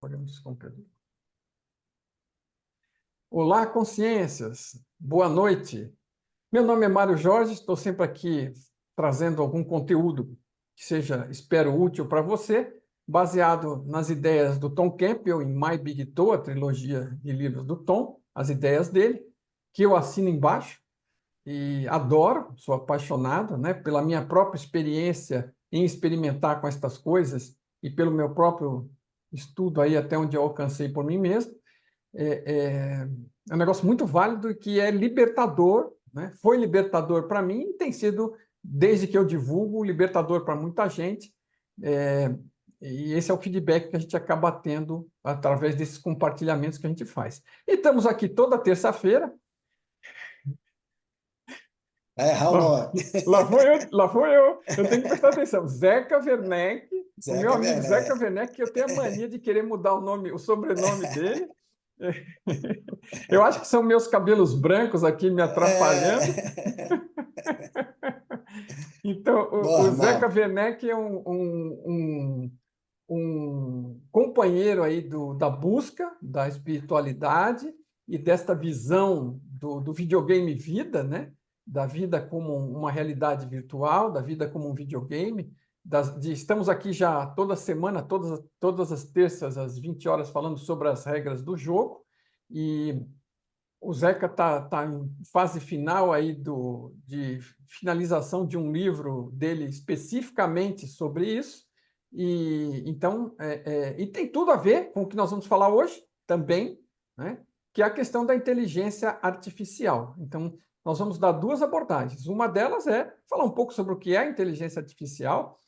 Podemos concluir. Olá, consciências. Boa noite. Meu nome é Mário Jorge, estou sempre aqui trazendo algum conteúdo que seja, espero, útil para você, baseado nas ideias do Tom Campbell em My Big Toe, a trilogia de livros do Tom, as ideias dele, que eu assino embaixo e adoro, sou apaixonado, né, pela minha própria experiência em experimentar com estas coisas e pelo meu próprio estudo aí até onde eu alcancei por mim mesmo. É um negócio muito válido e que é libertador, né? Foi libertador para mim e tem sido, desde que eu divulgo, libertador para muita gente. E esse é o feedback que a gente acaba tendo através desses compartilhamentos que a gente faz. E estamos aqui toda terça-feira. Errar o nome. Lá foi eu. Eu tenho que prestar atenção. Zeca Werneck, o meu Zeca amigo Zeca Werneck. Werneck, que eu tenho a mania de querer mudar o nome, o sobrenome dele. Eu acho que são meus cabelos brancos aqui me atrapalhando. Então, o Zeca Normal. Werneck é um companheiro aí da busca da espiritualidade e desta visão do videogame vida, né? Da vida como uma realidade virtual, da vida como um videogame. Estamos aqui já toda semana, todas as terças, às 20 horas, falando sobre as regras do jogo. E o Zeca tá em fase final aí de finalização de um livro dele especificamente sobre isso. E então e tem tudo a ver com o que nós vamos falar hoje também, né? Que é a questão da inteligência artificial. Então, nós vamos dar duas abordagens. Uma delas é falar um pouco sobre o que é a inteligência artificial.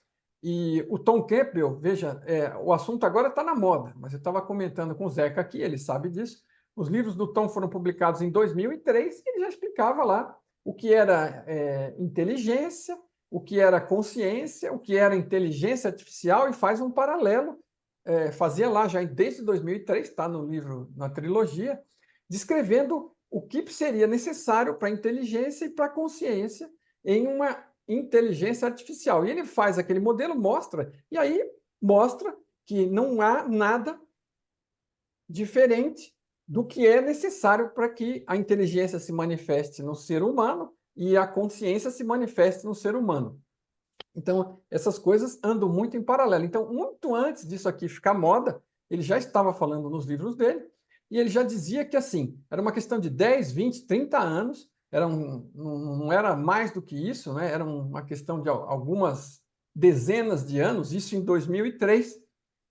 E o Tom Campbell, veja, o assunto agora está na moda, mas eu estava comentando com o Zeca aqui, ele sabe disso. Os livros do Tom foram publicados em 2003 e ele já explicava lá o que era inteligência, o que era consciência, o que era inteligência artificial e faz um paralelo. Fazia lá já desde 2003, está no livro, na trilogia, descrevendo o que seria necessário para a inteligência e para a consciência em uma inteligência artificial. E ele faz aquele modelo, mostra, e aí mostra que não há nada diferente do que é necessário para que a inteligência se manifeste no ser humano e a consciência se manifeste no ser humano. Então, essas coisas andam muito em paralelo. Então, muito antes disso aqui ficar moda, ele já estava falando nos livros dele, e ele já dizia que, assim, era uma questão de 10, 20, 30 anos, não era mais do que isso, né? Era uma questão de algumas dezenas de anos, isso em 2003,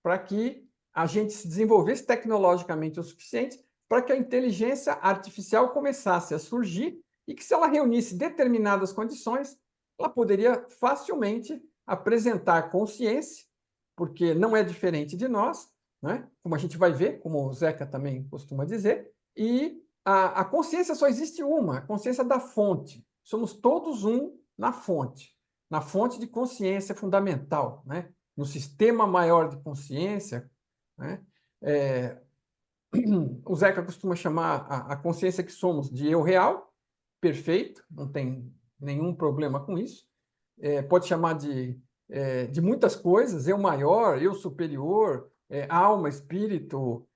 para que a gente se desenvolvesse tecnologicamente o suficiente para que a inteligência artificial começasse a surgir e que, se ela reunisse determinadas condições, ela poderia facilmente apresentar consciência, porque não é diferente de nós, né? Como a gente vai ver, como o Zeca também costuma dizer, e a consciência só existe uma, a consciência da fonte. Somos todos um na fonte de consciência fundamental, né? No sistema maior de consciência, né? O Zeca costuma chamar a consciência que somos de eu real, perfeito, não tem nenhum problema com isso. Pode chamar de muitas coisas, eu maior, eu superior, alma, espírito,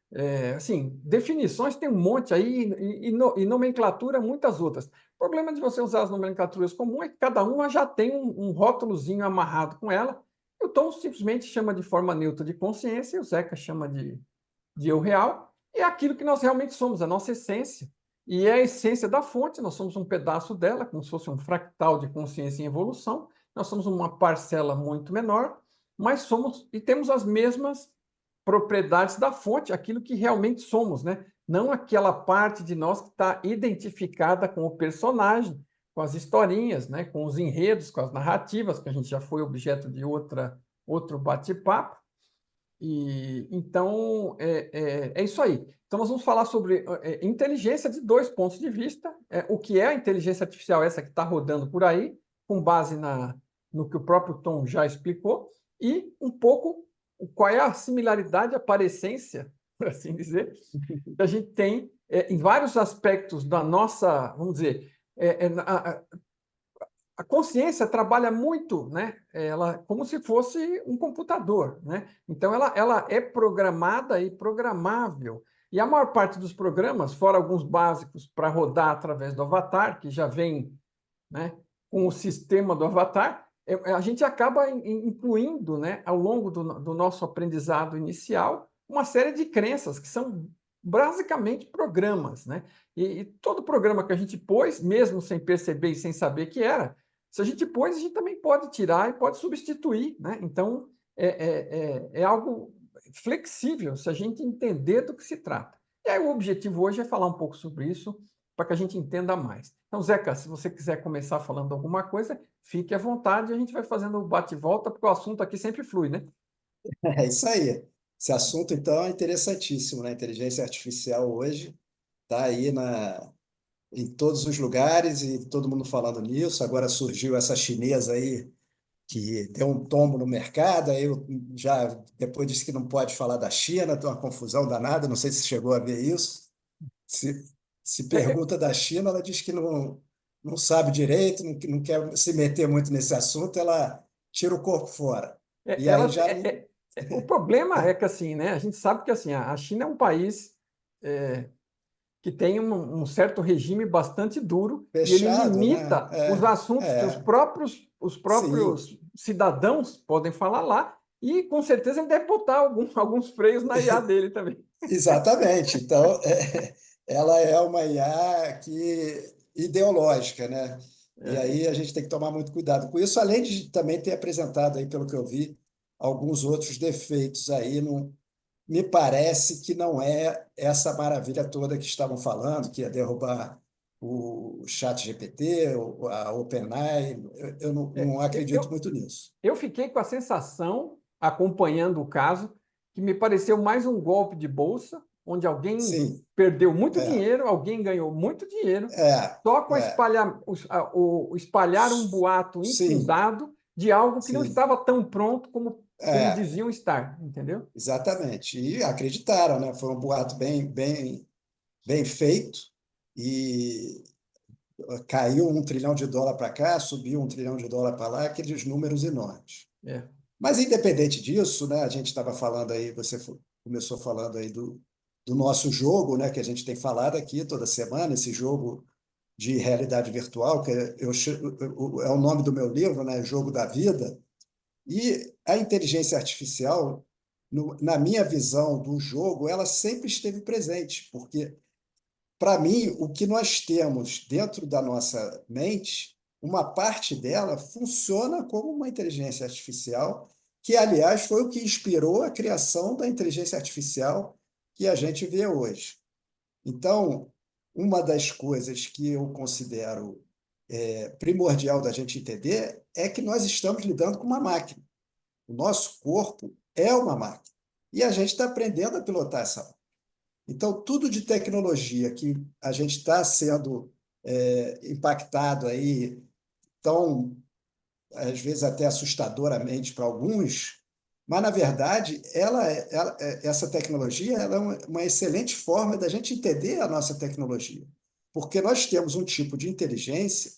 assim, definições tem um monte aí e nomenclatura muitas outras. O problema de você usar as nomenclaturas comuns é que cada uma já tem um rótulozinho amarrado com ela. O Tom simplesmente chama de forma neutra de consciência e o Zeca chama de eu real, e é aquilo que nós realmente somos, a nossa essência. E é a essência da fonte, nós somos um pedaço dela, como se fosse um fractal de consciência em evolução, nós somos uma parcela muito menor, mas somos e temos as mesmas propriedades da fonte, aquilo que realmente somos, né? Não aquela parte de nós que está identificada com o personagem, com as historinhas, né? Com os enredos, com as narrativas, que a gente já foi objeto de outro bate-papo. E então é isso aí. Então nós vamos falar sobre inteligência de dois pontos de vista. O que é a inteligência artificial, essa que está rodando por aí, com base no que o próprio Tom já explicou, e um pouco qual é a similaridade, a parecência, por assim dizer, que a gente tem em vários aspectos da nossa, vamos dizer, a consciência trabalha muito, né? Ela como se fosse um computador, né? Então ela é programada e programável. E a maior parte dos programas, fora alguns básicos para rodar através do avatar, que já vem, né, com o sistema do avatar, a gente acaba incluindo, né, ao longo do nosso aprendizado inicial, uma série de crenças que são basicamente programas, né? E todo programa que a gente pôs, mesmo sem perceber e sem saber que era, se a gente pôs, a gente também pode tirar e pode substituir, né? Então, é algo flexível se a gente entender do que se trata. E aí o objetivo hoje é falar um pouco sobre isso, para que a gente entenda mais. Então, Zeca, se você quiser começar falando alguma coisa, fique à vontade, a gente vai fazendo o bate-volta, porque o assunto aqui sempre flui, né? É isso aí. Esse assunto, então, é interessantíssimo, né? A inteligência artificial hoje está aí em todos os lugares e todo mundo falando nisso. Agora surgiu essa chinesa aí que deu um tombo no mercado, aí eu já depois disse que não pode falar da China, tem uma confusão danada, não sei se chegou a ver isso. Se, se É, é, pergunta da China, ela diz que não sabe direito, não quer se meter muito nesse assunto, ela tira o corpo fora. E aí ela, já não. o problema é que, assim, né, a gente sabe que assim, a China é um país que tem um certo regime bastante duro e ele Fechado, né? limita os assuntos que É, os sim, próprios cidadãos podem falar lá e, com certeza, ele deve botar alguns freios na IA dele também. exatamente. Então, ela é uma IA ideológica, né? E É, aí a gente tem que tomar muito cuidado com isso, além de também ter apresentado aí, pelo que eu vi, alguns outros defeitos aí. Não, me parece que não é essa maravilha toda que estavam falando, que ia derrubar o chat GPT, a OpenAI. Eu não acredito eu, muito nisso. eu fiquei com a sensação, acompanhando o caso, que me pareceu mais um golpe de bolsa, onde alguém Sim, perdeu muito é, dinheiro, alguém ganhou muito dinheiro, é, só com é. espalhar um boato Sim, infundado de algo que não sim, estava tão pronto como é, diziam estar, entendeu? exatamente. E acreditaram, né? Foi um boato bem feito e caiu US$ 1 trilhão para cá, subiu US$ 1 trilhão para lá, aqueles números enormes. É, Mas, independente disso, né, a gente estava falando aí, começou falando aí do nosso jogo, né, que a gente tem falado aqui toda semana, esse jogo de realidade virtual, que é o nome do meu livro, né, Jogo da Vida. E a inteligência artificial, na minha visão do jogo, ela sempre esteve presente, porque, para mim, o que nós temos dentro da nossa mente, uma parte dela funciona como uma inteligência artificial, que, aliás, foi o que inspirou a criação da inteligência artificial que a gente vê hoje. Então, uma das coisas que eu considero primordial da gente entender é que nós estamos lidando com uma máquina. O nosso corpo é uma máquina. E a gente está aprendendo a pilotar essa máquina. Então, tudo de tecnologia que a gente está sendo impactado aí, tão, às vezes, até assustadoramente para alguns, mas, na verdade, essa tecnologia ela é uma excelente forma da gente entender a nossa tecnologia. Porque nós temos um tipo de inteligência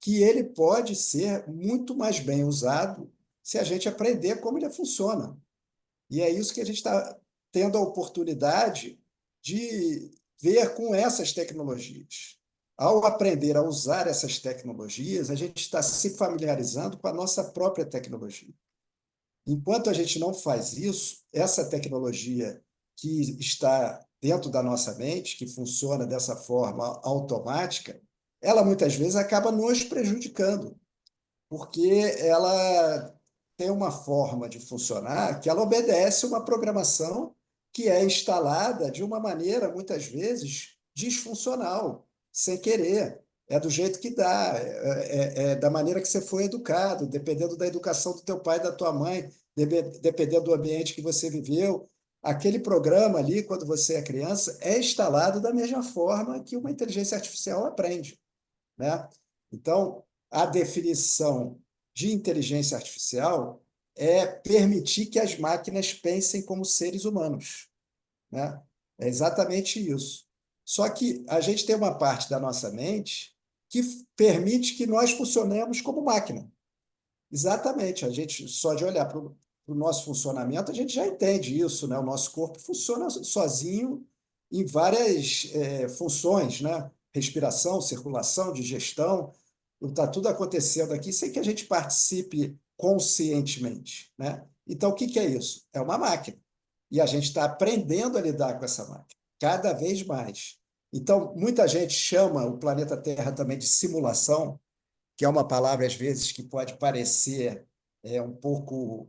que ele pode ser muito mais bem usado se a gente aprender como ele funciona. E é isso que a gente está tendo a oportunidade de ver com essas tecnologias. Ao aprender a usar essas tecnologias, a gente está se familiarizando com a nossa própria tecnologia. Enquanto a gente não faz isso, essa tecnologia que está dentro da nossa mente, que funciona dessa forma automática, ela muitas vezes acaba nos prejudicando, porque ela tem uma forma de funcionar que ela obedece uma programação que é instalada de uma maneira, muitas vezes, disfuncional, sem querer. É do jeito que dá, é da maneira que você foi educado, dependendo da educação do teu pai e da tua mãe, dependendo do ambiente que você viveu. Aquele programa ali, quando você é criança, é instalado da mesma forma que uma inteligência artificial aprende, né? Então, a definição de inteligência artificial é permitir que as máquinas pensem como seres humanos, né? É exatamente isso. Só que a gente tem uma parte da nossa mente que permite que nós funcionemos como máquina. Exatamente. A gente, só de olhar para o nosso funcionamento, a gente já entende isso, né? O nosso corpo funciona sozinho em várias funções, né? Respiração, circulação, digestão. Está tudo acontecendo aqui sem que a gente participe conscientemente, né? Então, o que é isso? É uma máquina. E a gente está aprendendo a lidar com essa máquina, cada vez mais. Então, muita gente chama o planeta Terra também de simulação, que é uma palavra, às vezes, que pode parecer um pouco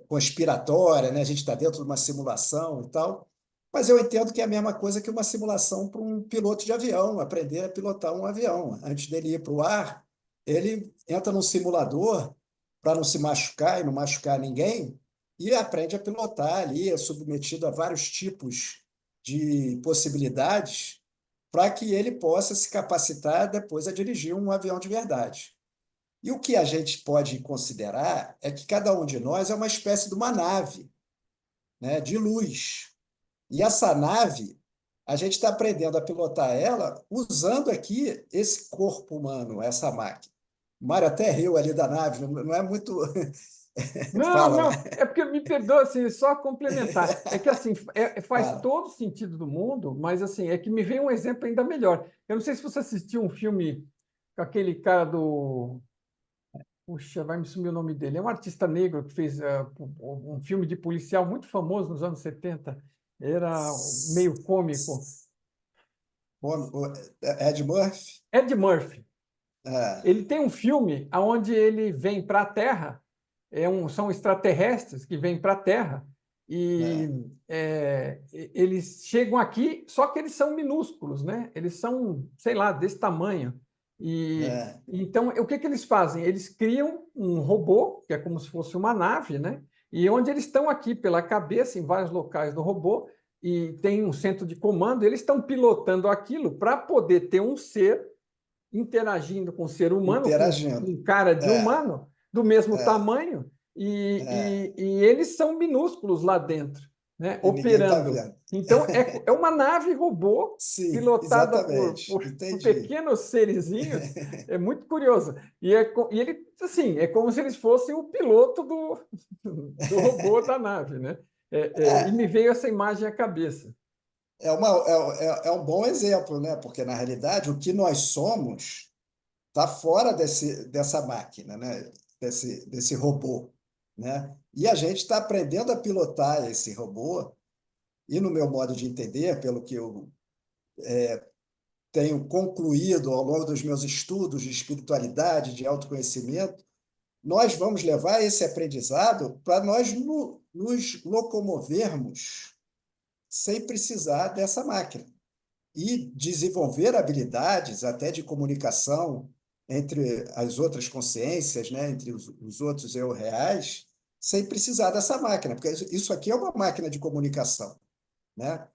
conspiratória, né? A gente está dentro de uma simulação e tal, mas eu entendo que é a mesma coisa que uma simulação para um piloto de avião, aprender a pilotar um avião. Antes dele ir para o ar, ele entra num simulador para não se machucar e não machucar ninguém, e aprende a pilotar ali, é submetido a vários tipos de possibilidades para que ele possa se capacitar depois a dirigir um avião de verdade. E o que a gente pode considerar é que cada um de nós é uma espécie de uma nave, né, de luz. E essa nave, a gente está aprendendo a pilotar ela usando aqui esse corpo humano, essa máquina. O Mário até riu ali da nave, não é muito. Não, Fala lá. não, é porque me perdoa, assim, só complementar. É que assim faz Fala. todo sentido do mundo, mas assim é que me veio um exemplo ainda melhor. Eu não sei se você assistiu um filme com aquele cara do, puxa, vai me sumir o nome dele. É um artista negro que fez um filme de policial muito famoso nos anos 70. Era meio cômico. Ed Murphy? Ed Murphy. É, Ele tem um filme onde ele vem para a Terra, são extraterrestres que vêm para a Terra e é, eles chegam aqui, só que eles são minúsculos, né? Eles são, sei lá, desse tamanho. E é. então, o que que eles fazem? Eles criam um robô, que é como se fosse uma nave, né? E onde eles estão aqui pela cabeça, em vários locais do robô, e tem um centro de comando, eles estão pilotando aquilo para poder ter um ser interagindo com o ser humano, Interagindo. com cara de É, humano, do mesmo é, tamanho, é. e eles são minúsculos lá dentro, né, E ninguém está operando. vendo. Então, é uma nave robô Sim, pilotada exatamente. por Entendi. pequenos serizinhos, é muito curioso. E ele, assim, é como se eles fossem o piloto do robô da nave, né? E me É, veio essa imagem à cabeça. é um bom exemplo, né? Porque, na realidade, o que nós somos está fora dessa máquina, né? Desse robô, né? E a gente está aprendendo a pilotar esse robô, e no meu modo de entender, pelo que eu tenho concluído ao longo dos meus estudos de espiritualidade, de autoconhecimento, nós vamos levar esse aprendizado para nós nos locomovermos sem precisar dessa máquina e desenvolver habilidades até de comunicação entre as outras consciências, né, entre os outros eu reais, sem precisar dessa máquina, porque isso aqui é uma máquina de comunicação, né?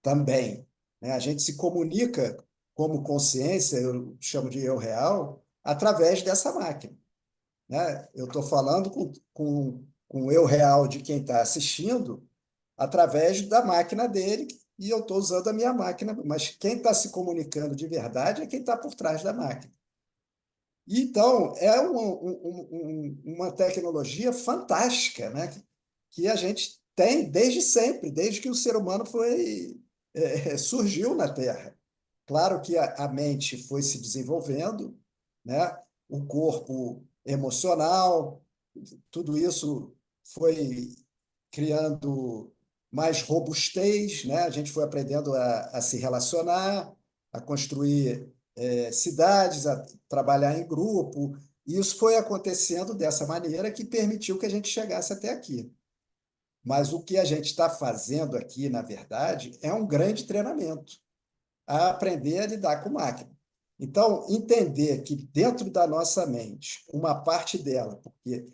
Também, né? A gente se comunica como consciência, eu chamo de eu real, através dessa máquina, né? Eu estou falando com o eu real de quem está assistindo através da máquina dele e eu estou usando a minha máquina, mas quem está se comunicando de verdade é quem está por trás da máquina. Então, é uma tecnologia fantástica, né? Que a gente tem desde sempre, desde que o ser humano surgiu na Terra. Claro que a mente foi se desenvolvendo, né? O corpo emocional, tudo isso foi criando mais robustez, né? A gente foi aprendendo a se relacionar, a construir cidades, a trabalhar em grupo, e isso foi acontecendo dessa maneira que permitiu que a gente chegasse até aqui. Mas o que a gente está fazendo aqui, na verdade, é um grande treinamento a aprender a lidar com máquina. Então, entender que dentro da nossa mente, uma parte dela, porque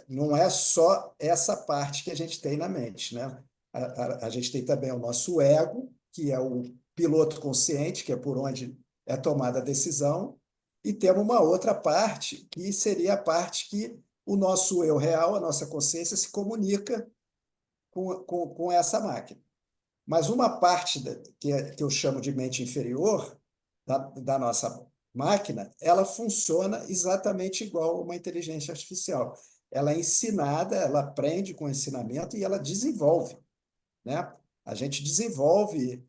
não é só essa parte que a gente tem na mente, né? A gente tem também o nosso ego, que é o piloto consciente, que é por onde é tomada a decisão, e temos uma outra parte, que seria a parte que o nosso eu real, a nossa consciência, se comunica com essa máquina. Mas uma parte que eu chamo de mente inferior da nossa máquina, ela funciona exatamente igual a uma inteligência artificial. Ela é ensinada, ela aprende com o ensinamento e ela desenvolve, né? A gente desenvolve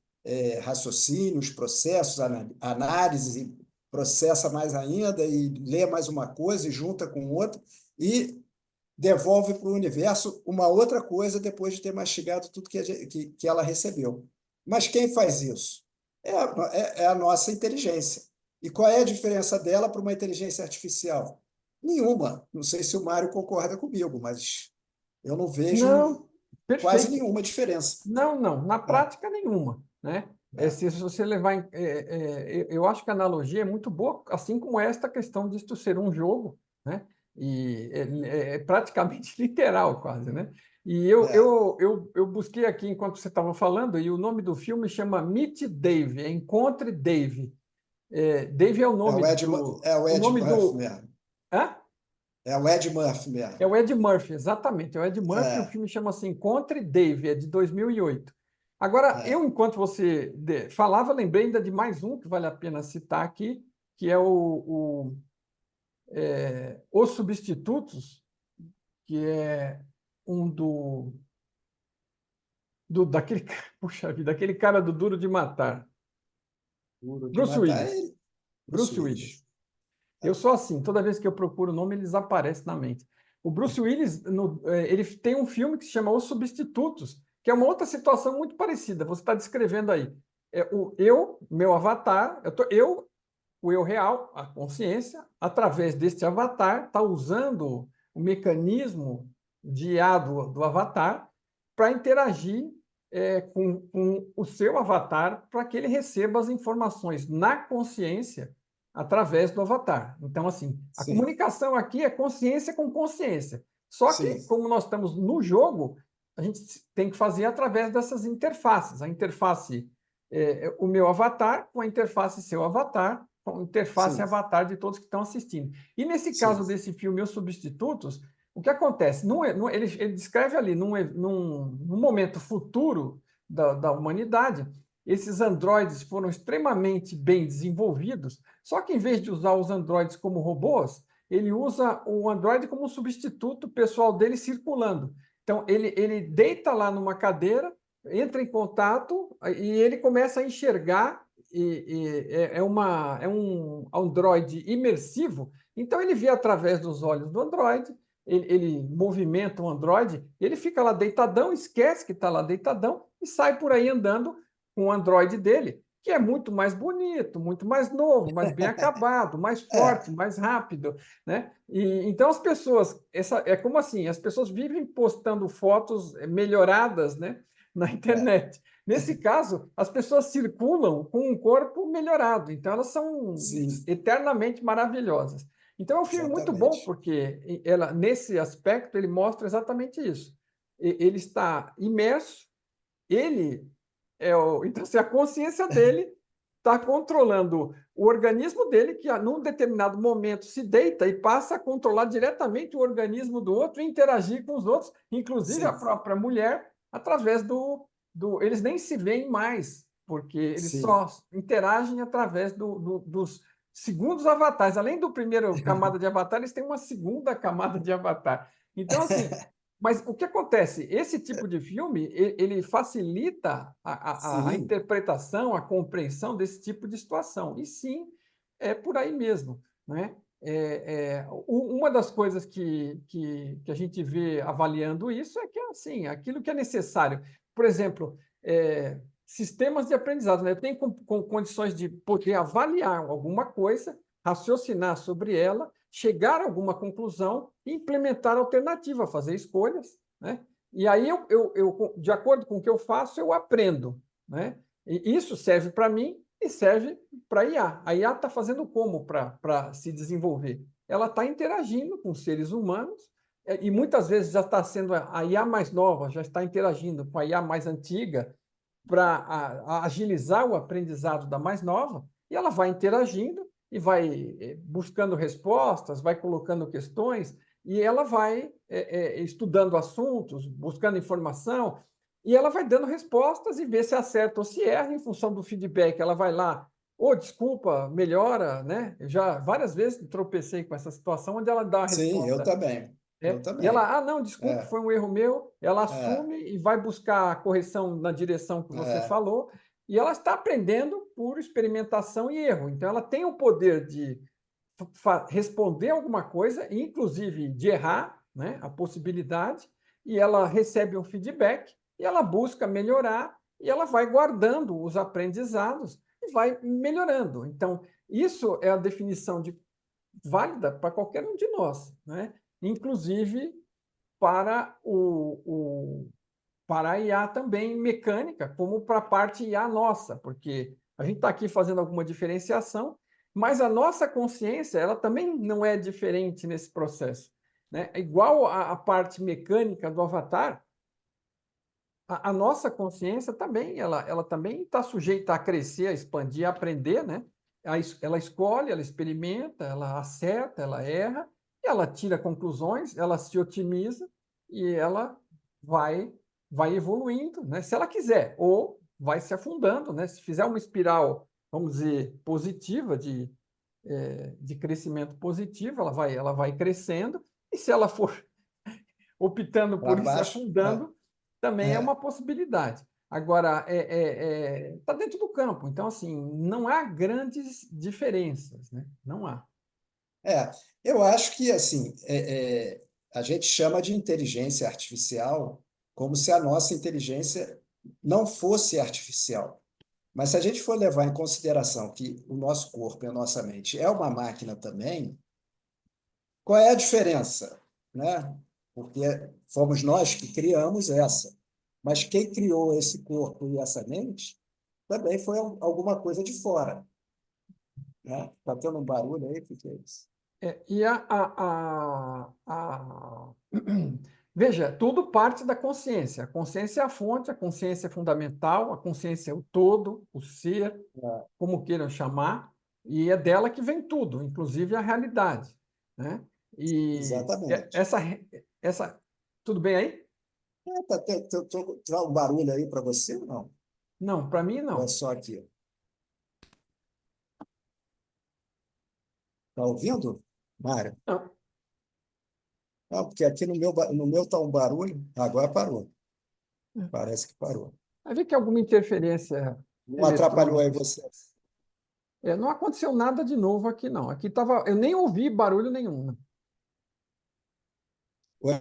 raciocínios, processos, análise, e processa mais ainda e lê mais uma coisa e junta com outra e devolve para o universo uma outra coisa depois de ter mastigado tudo que ela recebeu. Mas quem faz isso? É a nossa inteligência. E qual é a diferença dela para uma inteligência artificial? Nenhuma. Não sei se o Mário concorda comigo, mas eu não vejo Não, quase perfeito. nenhuma diferença. Não, não, na É, prática nenhuma, né? é, Se você levar eu acho que a analogia é muito boa, assim como esta questão disto ser um jogo, né? E é praticamente literal, quase, né? E é. eu busquei aqui enquanto você estava falando, e o nome do filme chama Meet Dave, Encontre Dave. Dave é o É nome o Ed, é o o Ed nome Murphy do. mesmo. Hã? É o Ed Murphy É mesmo. o Ed Murphy, exatamente. É o Ed Murphy, o É, filme chama-se Encontre Dave, é de 2008. Agora, é. enquanto você falava, lembrei ainda de mais um que vale a pena citar aqui, que é Os Substitutos, que é um daquele, puxa vida, daquele cara do Duro de Matar, Duro de Bruce matar Willis. ele. Bruce Bruce Willis. Willis. Eu sou assim, toda vez que eu procuro o nome, eles aparecem na mente. O Bruce Willis, ele tem um filme que se chama Os Substitutos, que é uma outra situação muito parecida. Você está descrevendo aí. Meu avatar, o eu real, a consciência, através deste avatar, está usando o mecanismo de IA do avatar para interagir com o seu avatar para que ele receba as informações na consciência através do avatar. Então, assim, a Sim, comunicação aqui é consciência com consciência. Só que, sim, como nós estamos no jogo, a gente tem que fazer através dessas interfaces. A interface o meu avatar com a interface seu avatar, com a interface sim, avatar de todos que estão assistindo. E nesse sim, caso desse filme, Os Substitutos, o que acontece? Ele descreve ali, num momento futuro da humanidade, esses androides foram extremamente bem desenvolvidos, só que em vez de usar os androides como robôs, ele usa o androide como substituto pessoal dele circulando. Então, ele deita lá numa cadeira, entra em contato e ele começa a enxergar. É um Android imersivo, então ele vê através dos olhos do Android, ele movimenta o Android, ele fica lá deitadão, esquece que está lá deitadão e sai por aí andando com o Android dele, que é muito mais bonito, muito mais novo, mais bem acabado, mais é, forte, mais rápido, né? Então as pessoas, é como assim, as pessoas vivem postando fotos melhoradas, né, na é, internet. Nesse caso, as pessoas circulam com um corpo melhorado, então elas são sim, eternamente maravilhosas. Então é um filme muito bom exatamente. porque ela, nesse aspecto, ele mostra exatamente isso. Ele está imerso, ele então, se a consciência dele está controlando o organismo dele, que num determinado momento se deita e passa a controlar diretamente o organismo do outro e interagir com os outros, inclusive a Sim, própria mulher, através eles nem se veem mais, porque eles sim. só interagem através dos segundos avatares. Além do primeiro camada de avatar, eles têm uma segunda camada de avatar. Então, assim, mas o que acontece? Esse tipo de filme ele facilita a Sim, interpretação, a compreensão desse tipo de situação. E sim, é por aí mesmo, né? Uma das coisas que a gente vê avaliando isso é que assim, aquilo que é necessário. Por exemplo, sistemas de aprendizado, né? Eu tenho com condições de poder avaliar alguma coisa, raciocinar sobre ela, chegar a alguma conclusão e implementar alternativa, fazer escolhas, né? E aí, de acordo com o que eu faço, eu aprendo, né? E isso serve para mim e serve para a IA. A IA está fazendo como para se desenvolver? Ela está interagindo com seres humanos e muitas vezes já está sendo a IA mais nova, já está interagindo com a IA mais antiga para agilizar o aprendizado da mais nova, e ela vai interagindo e vai buscando respostas, vai colocando questões, e ela vai estudando assuntos, buscando informação, e ela vai dando respostas e vê se acerta ou se erra em função do feedback. Ela vai lá Ô, desculpa, melhora, né? Eu já várias vezes tropecei com essa situação onde ela dá a Sim, eu resposta. também. Eu E ela, também. não, desculpe, É, foi um erro meu. Ela é, assume e vai buscar a correção na direção que você é. falou, e ela está aprendendo por experimentação e erro. Então, ela tem o poder de responder alguma coisa, inclusive de errar, né, a possibilidade, e ela recebe um feedback, e ela busca melhorar, e ela vai guardando os aprendizados e vai melhorando. Então, isso é a definição de válida para qualquer um de nós, né? Inclusive para para a IA também mecânica, como para a parte IA nossa, porque a gente está aqui fazendo alguma diferenciação, mas a nossa consciência ela também não é diferente nesse processo, né? Igual a parte mecânica do avatar, a nossa consciência também, ela também está sujeita a crescer, a expandir, a aprender, né? Ela escolhe, ela experimenta, ela acerta, ela erra, e ela tira conclusões, ela se otimiza e ela vai, vai evoluindo, né? Se ela quiser, ou vai se afundando, né? Se fizer uma espiral, vamos dizer, positiva, de crescimento positivo, ela vai crescendo, e se ela for optando Para por ir se baixo. afundando, também é uma É, possibilidade. Agora, está dentro do campo, então, assim, não há grandes diferenças, né? Não há. é. Eu acho que assim a gente chama de inteligência artificial como se a nossa inteligência não fosse artificial. Mas se a gente for levar em consideração que o nosso corpo e a nossa mente é uma máquina também, qual é a diferença, né? Porque fomos nós que criamos essa. Mas quem criou esse corpo e essa mente também foi alguma coisa de fora, né? Está tendo um barulho aí, o que é isso? E Veja, tudo parte da consciência. A consciência é a fonte, a consciência é fundamental, a consciência é o todo, o ser, É, como queiram chamar, e é dela que vem tudo, inclusive a realidade, né? E exatamente. essa, tudo bem aí? Tá um barulho aí para você ou não? Não, para mim Ou é não. só aqui? Está ouvindo, Mário? Não. Não, porque aqui no meu tá um barulho, agora parou. Parece que parou. Vai ver que alguma interferência Não atrapalhou aí eletrônica. você? Não aconteceu nada de novo aqui, não. Aqui tava, eu nem ouvi barulho nenhum, né? Ué,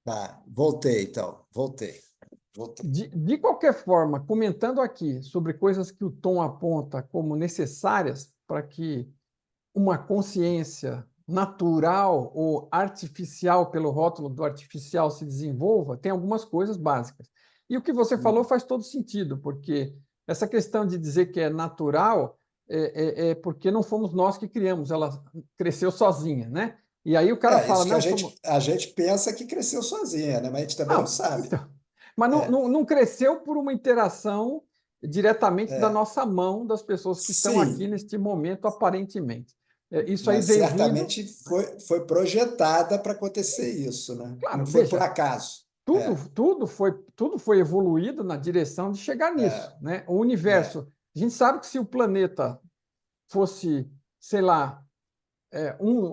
tá, voltei então, voltei. Voltei. De qualquer forma, comentando aqui sobre coisas que o Tom aponta como necessárias para que uma consciência natural ou artificial, pelo rótulo do artificial, se desenvolva, tem algumas coisas básicas. E o que você falou faz todo sentido, porque essa questão de dizer que é natural é porque não fomos nós que criamos, ela cresceu sozinha, né? E aí o cara fala, Isso que a não, gente, a gente pensa que cresceu sozinha, né? Mas a gente também não não, sabe. então, mas É, não cresceu por uma interação diretamente da é. nossa mão, das pessoas que estão aqui Sim, neste momento, aparentemente. Isso aí mas veio vindo, certamente foi projetada para acontecer isso, né? Não claro, foi por veja, acaso. tudo, É, tudo foi evoluído na direção de chegar nisso, é, né? O é. universo, a gente sabe que se o planeta fosse, sei lá,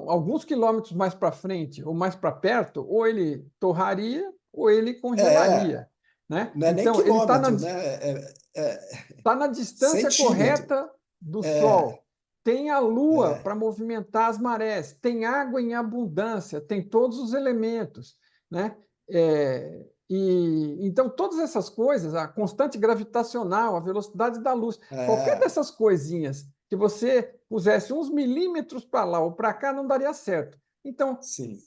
alguns quilômetros mais para frente ou mais para perto, ou ele torraria ou ele É, congelaria, né? não é nem Então, ele está quilômetro, né? É está na distância centímetro. correta do É, Sol. Tem a Lua é, para movimentar as marés, tem água em abundância, tem todos os elementos, né? Então todas essas coisas, a constante gravitacional, a velocidade da luz, qualquer é, dessas coisinhas que você pusesse uns milímetros para lá ou para cá não daria certo. Então sim.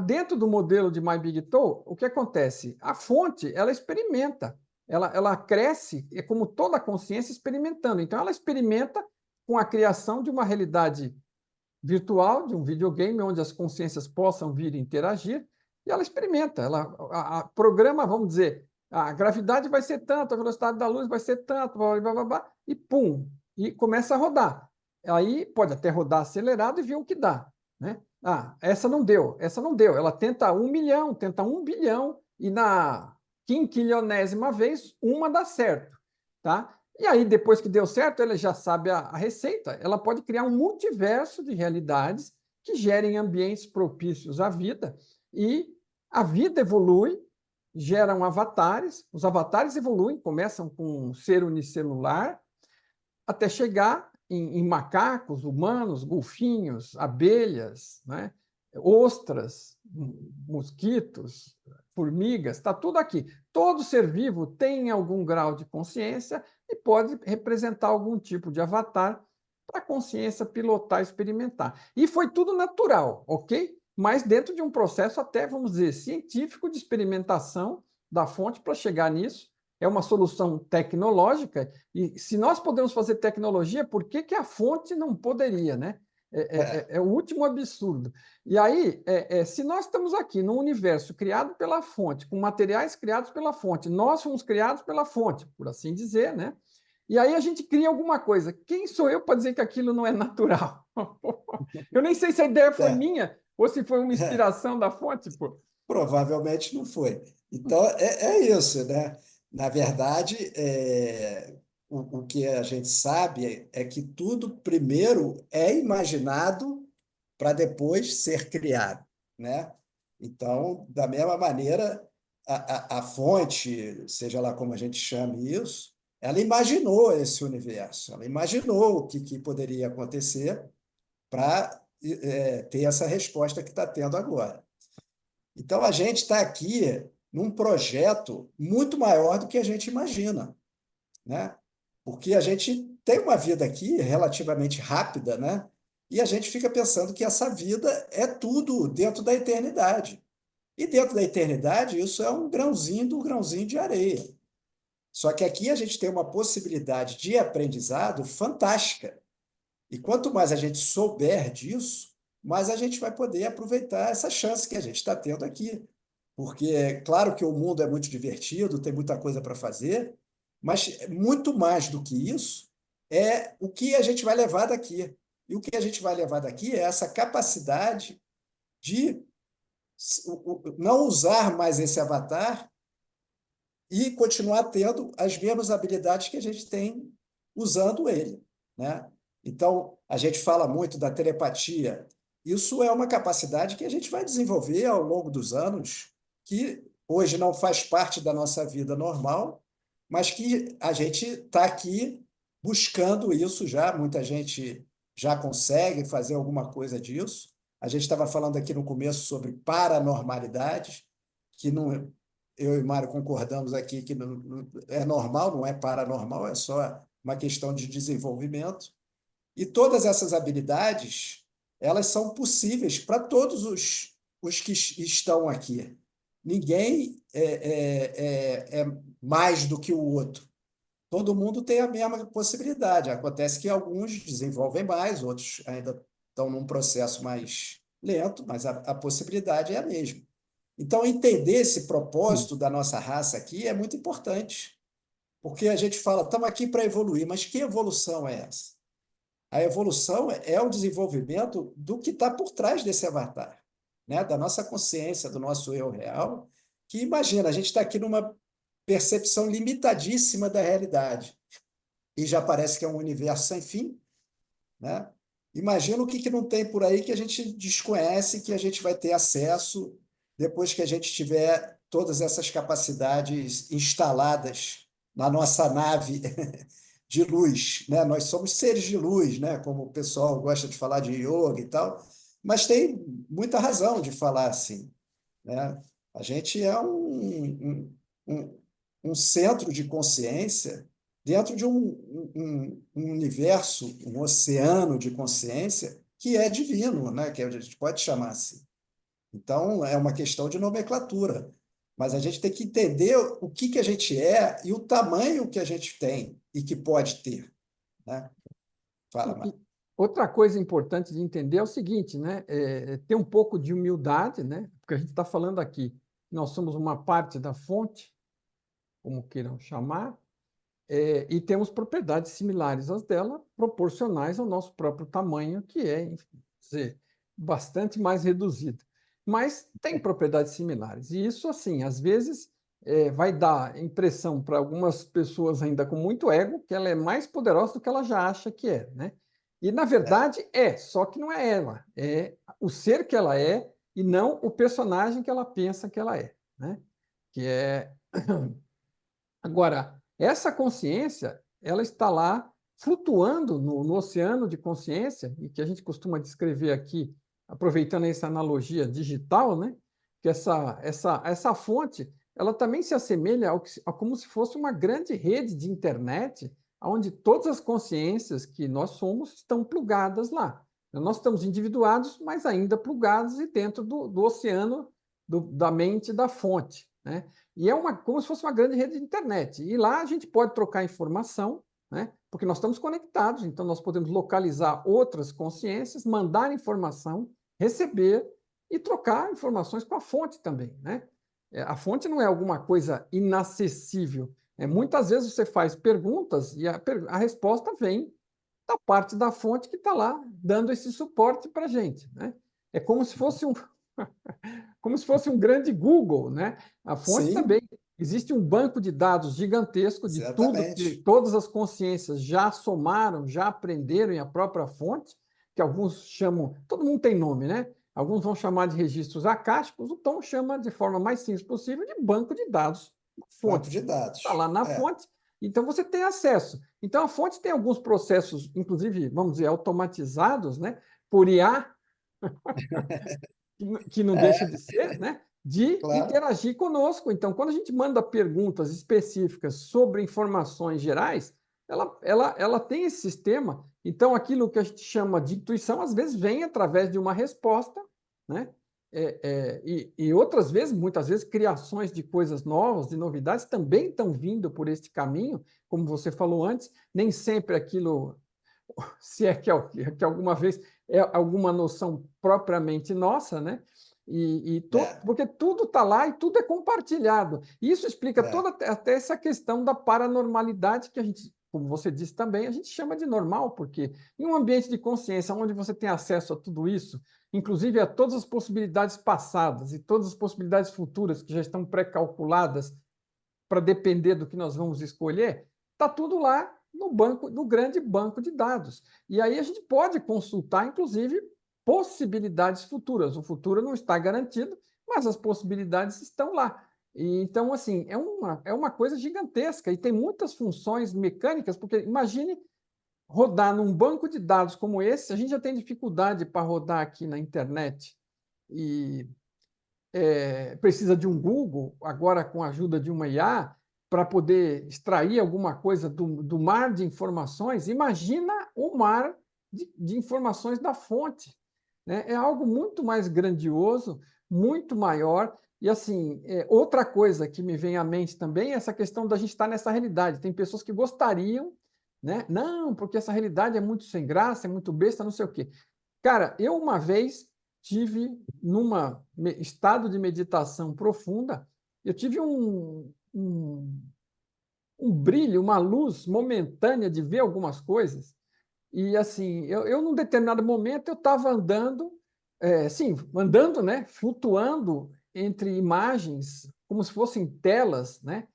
dentro do modelo de My Big Toe, o que acontece? A fonte, ela experimenta, ela cresce, é como toda consciência experimentando. Então, ela experimenta com a criação de uma realidade virtual, de um videogame, onde as consciências possam vir interagir, e ela experimenta, ela programa, vamos dizer, a gravidade vai ser tanto, a velocidade da luz vai ser tanto, blá, blá, blá, blá, e pum, e começa a rodar. Aí pode até rodar acelerado e ver o que dá, né? Essa não deu, essa não deu. Ela tenta 1 milhão, tenta 1 bilhão, e na quinquilionésima vez, uma dá certo, tá? E aí, depois que deu certo, ela já sabe a receita. Ela pode criar um multiverso de realidades que gerem ambientes propícios à vida. E a vida evolui, geram avatares. Os avatares evoluem, começam com um ser unicelular, até chegar em macacos, humanos, golfinhos, abelhas, né? Ostras, mosquitos, formigas, está tudo aqui. Todo ser vivo tem algum grau de consciência e pode representar algum tipo de avatar para a consciência pilotar, experimentar. E foi tudo natural, ok? Mas dentro de um processo até, vamos dizer, científico de experimentação da fonte para chegar nisso. É uma solução tecnológica, e se nós podemos fazer tecnologia, por que, que a fonte não poderia, né? É o último absurdo. E aí, se nós estamos aqui num universo criado pela fonte, com materiais criados pela fonte, nós fomos criados pela fonte, por assim dizer, né? E aí a gente cria alguma coisa. Quem sou eu para dizer que aquilo não é natural? Eu nem sei se a ideia foi É, minha ou se foi uma é, inspiração da fonte, pô. provavelmente não foi. Então, é isso, né? Na verdade, o que a gente sabe é que tudo primeiro é imaginado para depois ser criado, né? Então, da mesma maneira, a fonte, seja lá como a gente chame isso, ela imaginou esse universo, ela imaginou o que poderia acontecer para ter essa resposta que está tendo agora. Então, a gente está aqui num projeto muito maior do que a gente imagina, né? Porque a gente tem uma vida aqui relativamente rápida, né? E a gente fica pensando que essa vida é tudo dentro da eternidade. E dentro da eternidade, isso é um grãozinho do grãozinho de areia. Só que aqui a gente tem uma possibilidade de aprendizado fantástica. E quanto mais a gente souber disso, mais a gente vai poder aproveitar essa chance que a gente está tendo aqui. Porque é claro que o mundo é muito divertido, tem muita coisa para fazer, mas muito mais do que isso é o que a gente vai levar daqui. E o que a gente vai levar daqui é essa capacidade de não usar mais esse avatar e continuar tendo as mesmas habilidades que a gente tem usando ele, né? Então, a gente fala muito da telepatia. Isso é uma capacidade que a gente vai desenvolver ao longo dos anos, que hoje não faz parte da nossa vida normal, mas que a gente está aqui buscando isso já. Muita gente já consegue fazer alguma coisa disso. A gente estava falando aqui no começo sobre paranormalidade, que não, eu e Mário concordamos aqui que é normal, não é paranormal, é só uma questão de desenvolvimento. E todas essas habilidades, elas são possíveis para todos os que estão aqui. Ninguém é mais do que o outro. Todo mundo tem a mesma possibilidade. Acontece que alguns desenvolvem mais, outros ainda estão num processo mais lento, mas a possibilidade é a mesma. Então, entender esse propósito da nossa raça aqui é muito importante, porque a gente fala, estamos aqui para evoluir, mas que evolução é essa? A evolução é o desenvolvimento do que está por trás desse avatar, né? Da nossa consciência, do nosso eu real, que imagina, a gente está aqui numa percepção limitadíssima da realidade, e já parece que é um universo sem fim, né? Imagina o que não tem por aí que a gente desconhece, que a gente vai ter acesso depois que a gente tiver todas essas capacidades instaladas na nossa nave de luz, né? Nós somos seres de luz, né? Como o pessoal gosta de falar de yoga e tal, mas tem muita razão de falar assim, né? A gente é um, um centro de consciência dentro de um universo, um oceano de consciência que é divino, né? Que a gente pode chamar assim. Então, é uma questão de nomenclatura. Mas a gente tem que entender o que a gente é e o tamanho que a gente tem e que pode ter, né? Fala, E Marco. outra coisa importante de entender é o seguinte, né? Ter um pouco de humildade, né? Porque a gente está falando aqui, nós somos uma parte da fonte, como queiram chamar, e temos propriedades similares às dela, proporcionais ao nosso próprio tamanho, que é, enfim, dizer, bastante mais reduzido. Mas tem propriedades similares. E isso, assim, às vezes vai dar impressão para algumas pessoas ainda com muito ego que ela é mais poderosa do que ela já acha que é, né? E, na É, verdade, só que não é ela, é o ser que ela é e não o personagem que ela pensa que ela é, né? Que é... Agora, essa consciência, ela está lá flutuando no oceano de consciência, e que a gente costuma descrever aqui, aproveitando essa analogia digital, né? Que essa fonte, ela também se assemelha a como se fosse uma grande rede de internet, onde todas as consciências que nós somos estão plugadas lá. Nós estamos individuados, mas ainda plugados e dentro do oceano da mente da fonte, né? E é como se fosse uma grande rede de internet. E lá a gente pode trocar informação, né? Porque nós estamos conectados, então nós podemos localizar outras consciências, mandar informação, receber e trocar informações com a fonte também, né? A fonte não é alguma coisa inacessível. Muitas vezes você faz perguntas e a resposta vem da parte da fonte que está lá dando esse suporte para a gente, né? É como se fosse um grande Google, né? A fonte sim, também. Existe um banco de dados gigantesco de tudo que exatamente. todas as consciências já somaram, já aprenderam em a própria fonte, que alguns chamam, todo mundo tem nome, né? Alguns vão chamar de registros acásticos, o Tom chama de forma mais simples possível de banco de dados, Banco fonte. de Está dados. lá na É, fonte, então você tem acesso. Então a fonte tem alguns processos, inclusive, vamos dizer, automatizados, né? Por IA, que não deixa é, de ser, né? De claro. interagir conosco. Então, quando a gente manda perguntas específicas sobre informações gerais, ela tem esse sistema. Então, aquilo que a gente chama de intuição, às vezes, vem através de uma resposta, né? E outras vezes, muitas vezes, criações de coisas novas, de novidades, também estão vindo por este caminho, como você falou antes, nem sempre aquilo, se é que alguma vez é alguma noção propriamente nossa, né? É, Porque tudo está lá e tudo é compartilhado. Isso explica é, toda até essa questão da paranormalidade que a gente, como você disse também, a gente chama de normal, porque em um ambiente de consciência onde você tem acesso a tudo isso, inclusive a todas as possibilidades passadas e todas as possibilidades futuras que já estão pré-calculadas para depender do que nós vamos escolher, está tudo lá no banco, no grande banco de dados. E aí a gente pode consultar, inclusive, possibilidades futuras. O futuro não está garantido, mas as possibilidades estão lá. E, então, assim, é uma coisa gigantesca e tem muitas funções mecânicas, porque imagine rodar num banco de dados como esse, a gente já tem dificuldade para rodar aqui na internet e precisa de um Google, agora com a ajuda de uma IA, para poder extrair alguma coisa do mar de informações. Imagina o mar de informações da fonte, né? É algo muito mais grandioso, muito maior. E, assim, outra coisa que me vem à mente também é essa questão da gente estar nessa realidade. Tem pessoas que gostariam, né? Não, porque essa realidade é muito sem graça, é muito besta, não sei o quê. Cara, eu uma vez tive num estado de meditação profunda, eu tive um brilho, uma luz momentânea de ver algumas coisas. E assim, num determinado momento eu estava andando, sim, andando, né, flutuando entre imagens, como se fossem telas, né,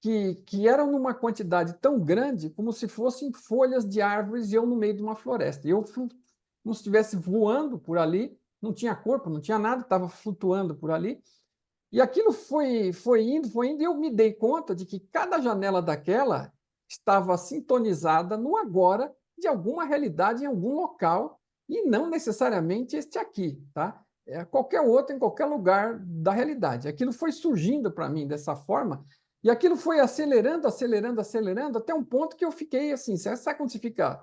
que eram numa quantidade tão grande como se fossem folhas de árvores e eu no meio de uma floresta. E eu como se estivesse voando por ali, não tinha corpo, não tinha nada, estava flutuando por ali. E aquilo foi indo, e eu me dei conta de que cada janela daquela estava sintonizada no agora de alguma realidade em algum local, e não necessariamente este aqui, tá? É qualquer outro em qualquer lugar da realidade. Aquilo foi surgindo para mim dessa forma, e aquilo foi acelerando, acelerando, acelerando, até um ponto que eu fiquei assim, sabe quando você fica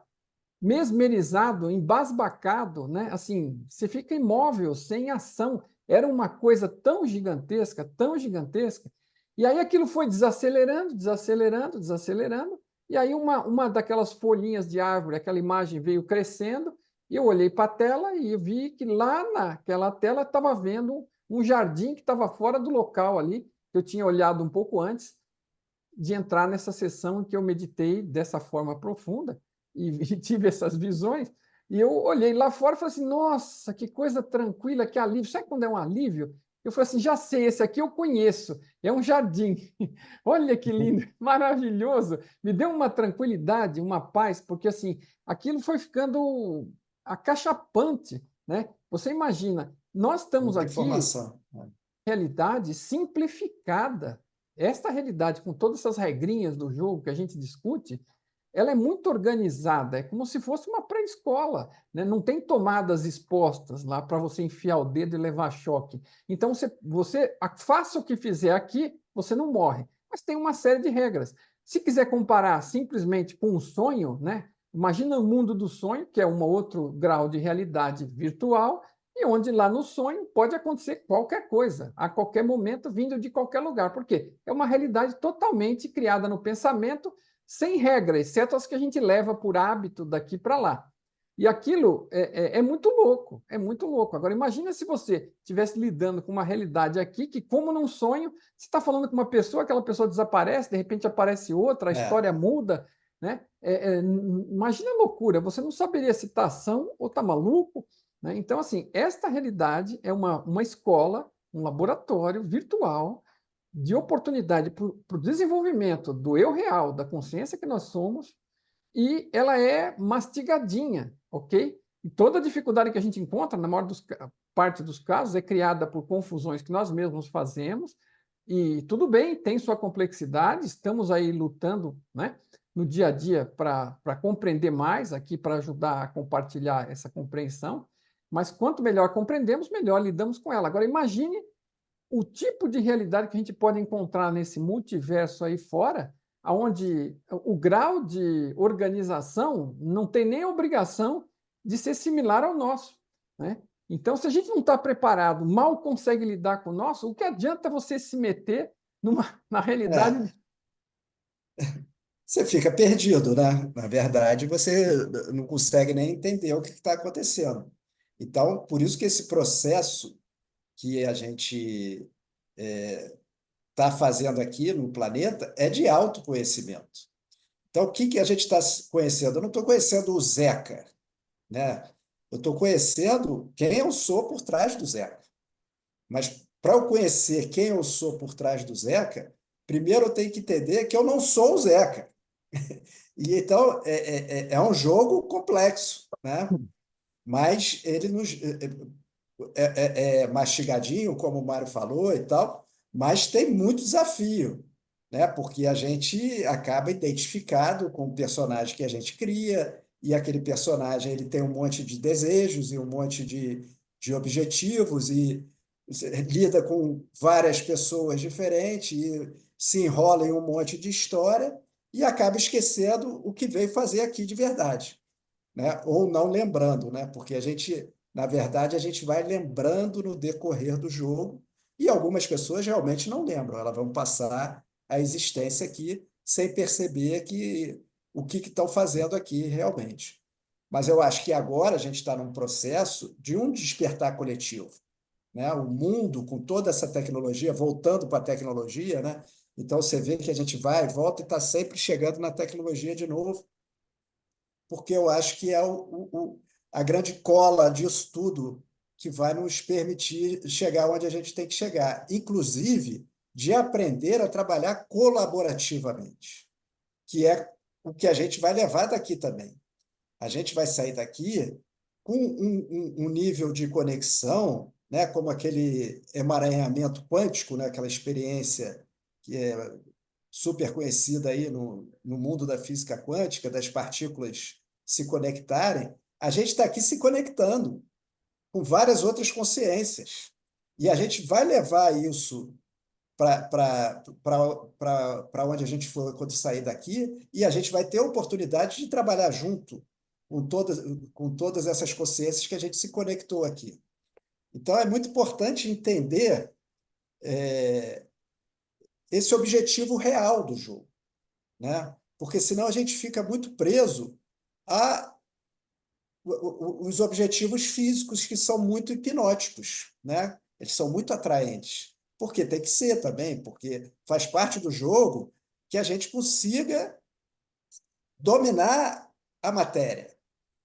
mesmerizado, embasbacado, né? Assim, você fica imóvel, sem ação. Era uma coisa tão gigantesca. E aí aquilo foi desacelerando, desacelerando, desacelerando. E aí uma daquelas folhinhas de árvore, aquela imagem veio crescendo. E eu olhei para a tela e vi que lá naquela tela estava vendo um jardim que estava fora do local ali, que eu tinha olhado um pouco antes de entrar nessa sessão em que eu meditei dessa forma profunda e tive essas visões. E eu olhei lá fora e falei assim: nossa, que coisa tranquila, que alívio. Sabe quando é um alívio? Eu falei assim, já sei, esse aqui eu conheço, é um jardim. Olha que lindo, maravilhoso. Me deu uma tranquilidade, uma paz, porque assim, aquilo foi ficando acachapante, né? Você imagina, nós estamos Muita aqui informação, né? realidade simplificada. Esta realidade, com todas essas regrinhas do jogo que a gente discute, ela é muito organizada, é como se fosse uma pré-escola, né? Não tem tomadas expostas lá para você enfiar o dedo e levar choque. Então, faça o que fizer aqui, você não morre. Mas tem uma série de regras. Se quiser comparar simplesmente com um sonho, né? Imagina o mundo do sonho, que é um outro grau de realidade virtual, e onde lá no sonho pode acontecer qualquer coisa, a qualquer momento, vindo de qualquer lugar. Por quê? É uma realidade totalmente criada no pensamento, sem regra, exceto as que a gente leva por hábito daqui para lá. E aquilo é muito louco, é muito louco. Agora, imagina se você estivesse lidando com uma realidade aqui que, como num sonho, você está falando com uma pessoa, aquela pessoa desaparece, de repente aparece outra, a É, história muda, né? Imagina a loucura, você não saberia se está ação ou está maluco, né? Então, assim, esta realidade é uma escola, um laboratório virtual de oportunidade para o desenvolvimento do eu real, da consciência que nós somos, e ela é mastigadinha, ok? E toda a dificuldade que a gente encontra, na maior parte dos casos, é criada por confusões que nós mesmos fazemos, e tudo bem, tem sua complexidade, estamos aí lutando, né, no dia a dia para compreender mais aqui, para ajudar a compartilhar essa compreensão, mas quanto melhor compreendemos, melhor lidamos com ela. Agora, imagine o tipo de realidade que a gente pode encontrar nesse multiverso aí fora, onde o grau de organização não tem nem a obrigação de ser similar ao nosso, né? Então, se a gente não está preparado, mal consegue lidar com o nosso, o que adianta você se meter na é. realidade? Você fica perdido, né? Na verdade, você não consegue nem entender o que está acontecendo. Então, por isso que esse processo que a gente está fazendo aqui no planeta é de autoconhecimento. Então, o que que a gente está conhecendo? Eu não estou conhecendo o Zeca, né? Eu estou conhecendo quem eu sou por trás do Zeca. Mas para eu conhecer quem eu sou por trás do Zeca, primeiro eu tenho que entender que eu não sou o Zeca. E então é um jogo complexo, né? Mas ele nos, é mastigadinho, como o Mário falou e tal, mas tem muito desafio, né? Porque a gente acaba identificado com o personagem que a gente cria, e aquele personagem ele tem um monte de desejos e um monte de objetivos, e lida com várias pessoas diferentes, e se enrola em um monte de história, e acaba esquecendo o que veio fazer aqui de verdade, né? Ou não lembrando, né? Porque a gente, na verdade, a gente vai lembrando no decorrer do jogo, e algumas pessoas realmente não lembram, elas vão passar a existência aqui sem perceber o que estão fazendo aqui realmente. Mas eu acho que agora a gente está num processo de um despertar coletivo, né? O mundo, com toda essa tecnologia, voltando para a tecnologia, né? Então você vê que a gente vai, volta e está sempre chegando na tecnologia de novo, porque eu acho que é a grande cola disso tudo que vai nos permitir chegar onde a gente tem que chegar, inclusive de aprender a trabalhar colaborativamente, que é o que a gente vai levar daqui também. A gente vai sair daqui com um nível de conexão, né, como aquele emaranhamento quântico, né, aquela experiência que é super conhecida aí no mundo da física quântica, das partículas se conectarem. A gente está aqui se conectando com várias outras consciências. E a gente vai levar isso para onde a gente for quando sair daqui, e a gente vai ter a oportunidade de trabalhar junto com todas essas consciências que a gente se conectou aqui. Então, é muito importante entender esse objetivo real do jogo, né? Porque senão a gente fica muito preso a os objetivos físicos que são muito hipnóticos, né? Eles são muito atraentes. Porque tem que ser também, porque faz parte do jogo que a gente consiga dominar a matéria,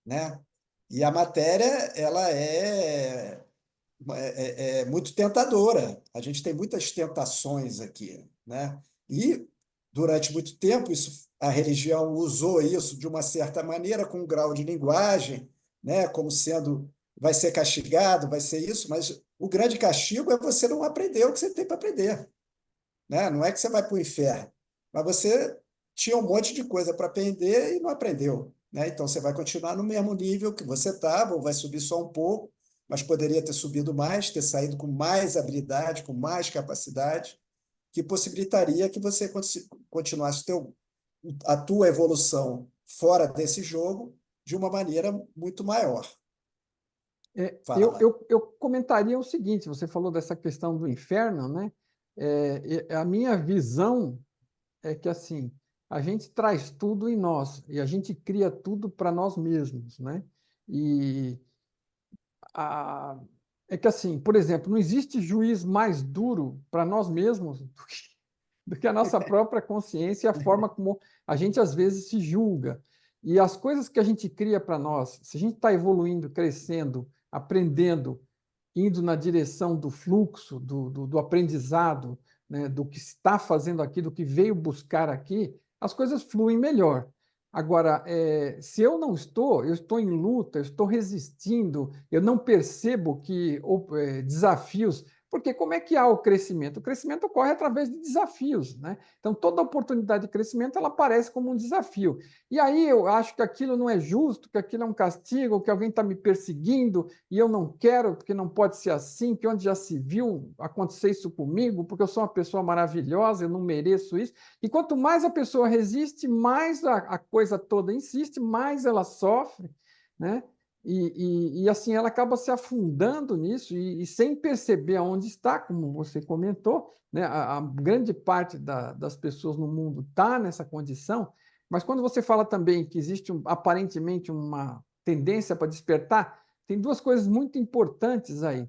né? E a matéria, ela é é muito tentadora. A gente tem muitas tentações aqui, né? E durante muito tempo a religião usou isso de uma certa maneira, com um grau de linguagem, né? Como sendo vai ser castigado, vai ser isso, mas o grande castigo é você não aprender o que você tem para aprender, né? Não é que você vai para o inferno, mas você tinha um monte de coisa para aprender e não aprendeu, né? Então você vai continuar no mesmo nível que você estava, ou vai subir só um pouco, mas poderia ter subido mais, ter saído com mais habilidade, com mais capacidade, que possibilitaria que você continuasse a tua evolução fora desse jogo de uma maneira muito maior. Fala. Eu comentaria o seguinte: você falou dessa questão do inferno, né? A minha visão é que assim a gente traz tudo em nós e a gente cria tudo para nós mesmos, né? E a, é que assim, por exemplo, não existe juiz mais duro para nós mesmos do que a nossa própria consciência e a forma como a gente às vezes se julga. E as coisas que a gente cria para nós, se a gente está evoluindo, crescendo, aprendendo, indo na direção do fluxo, do aprendizado, né, do que está fazendo aqui, do que veio buscar aqui, as coisas fluem melhor. Agora, se eu não estou, eu estou em luta, eu estou resistindo, eu não percebo que desafios, porque como é que há o crescimento? O crescimento ocorre através de desafios, né? Então, toda oportunidade de crescimento, ela aparece como um desafio. E aí eu acho que aquilo não é justo, que aquilo é um castigo, que alguém está me perseguindo e eu não quero, porque não pode ser assim, que onde já se viu acontecer isso comigo, porque eu sou uma pessoa maravilhosa, eu não mereço isso. E quanto mais a pessoa resiste, mais a coisa toda insiste, mais ela sofre, né? E assim ela acaba se afundando nisso e sem perceber aonde está, como você comentou, né? A grande parte das pessoas no mundo está nessa condição, mas quando você fala também que existe aparentemente uma tendência para despertar, tem duas coisas muito importantes aí.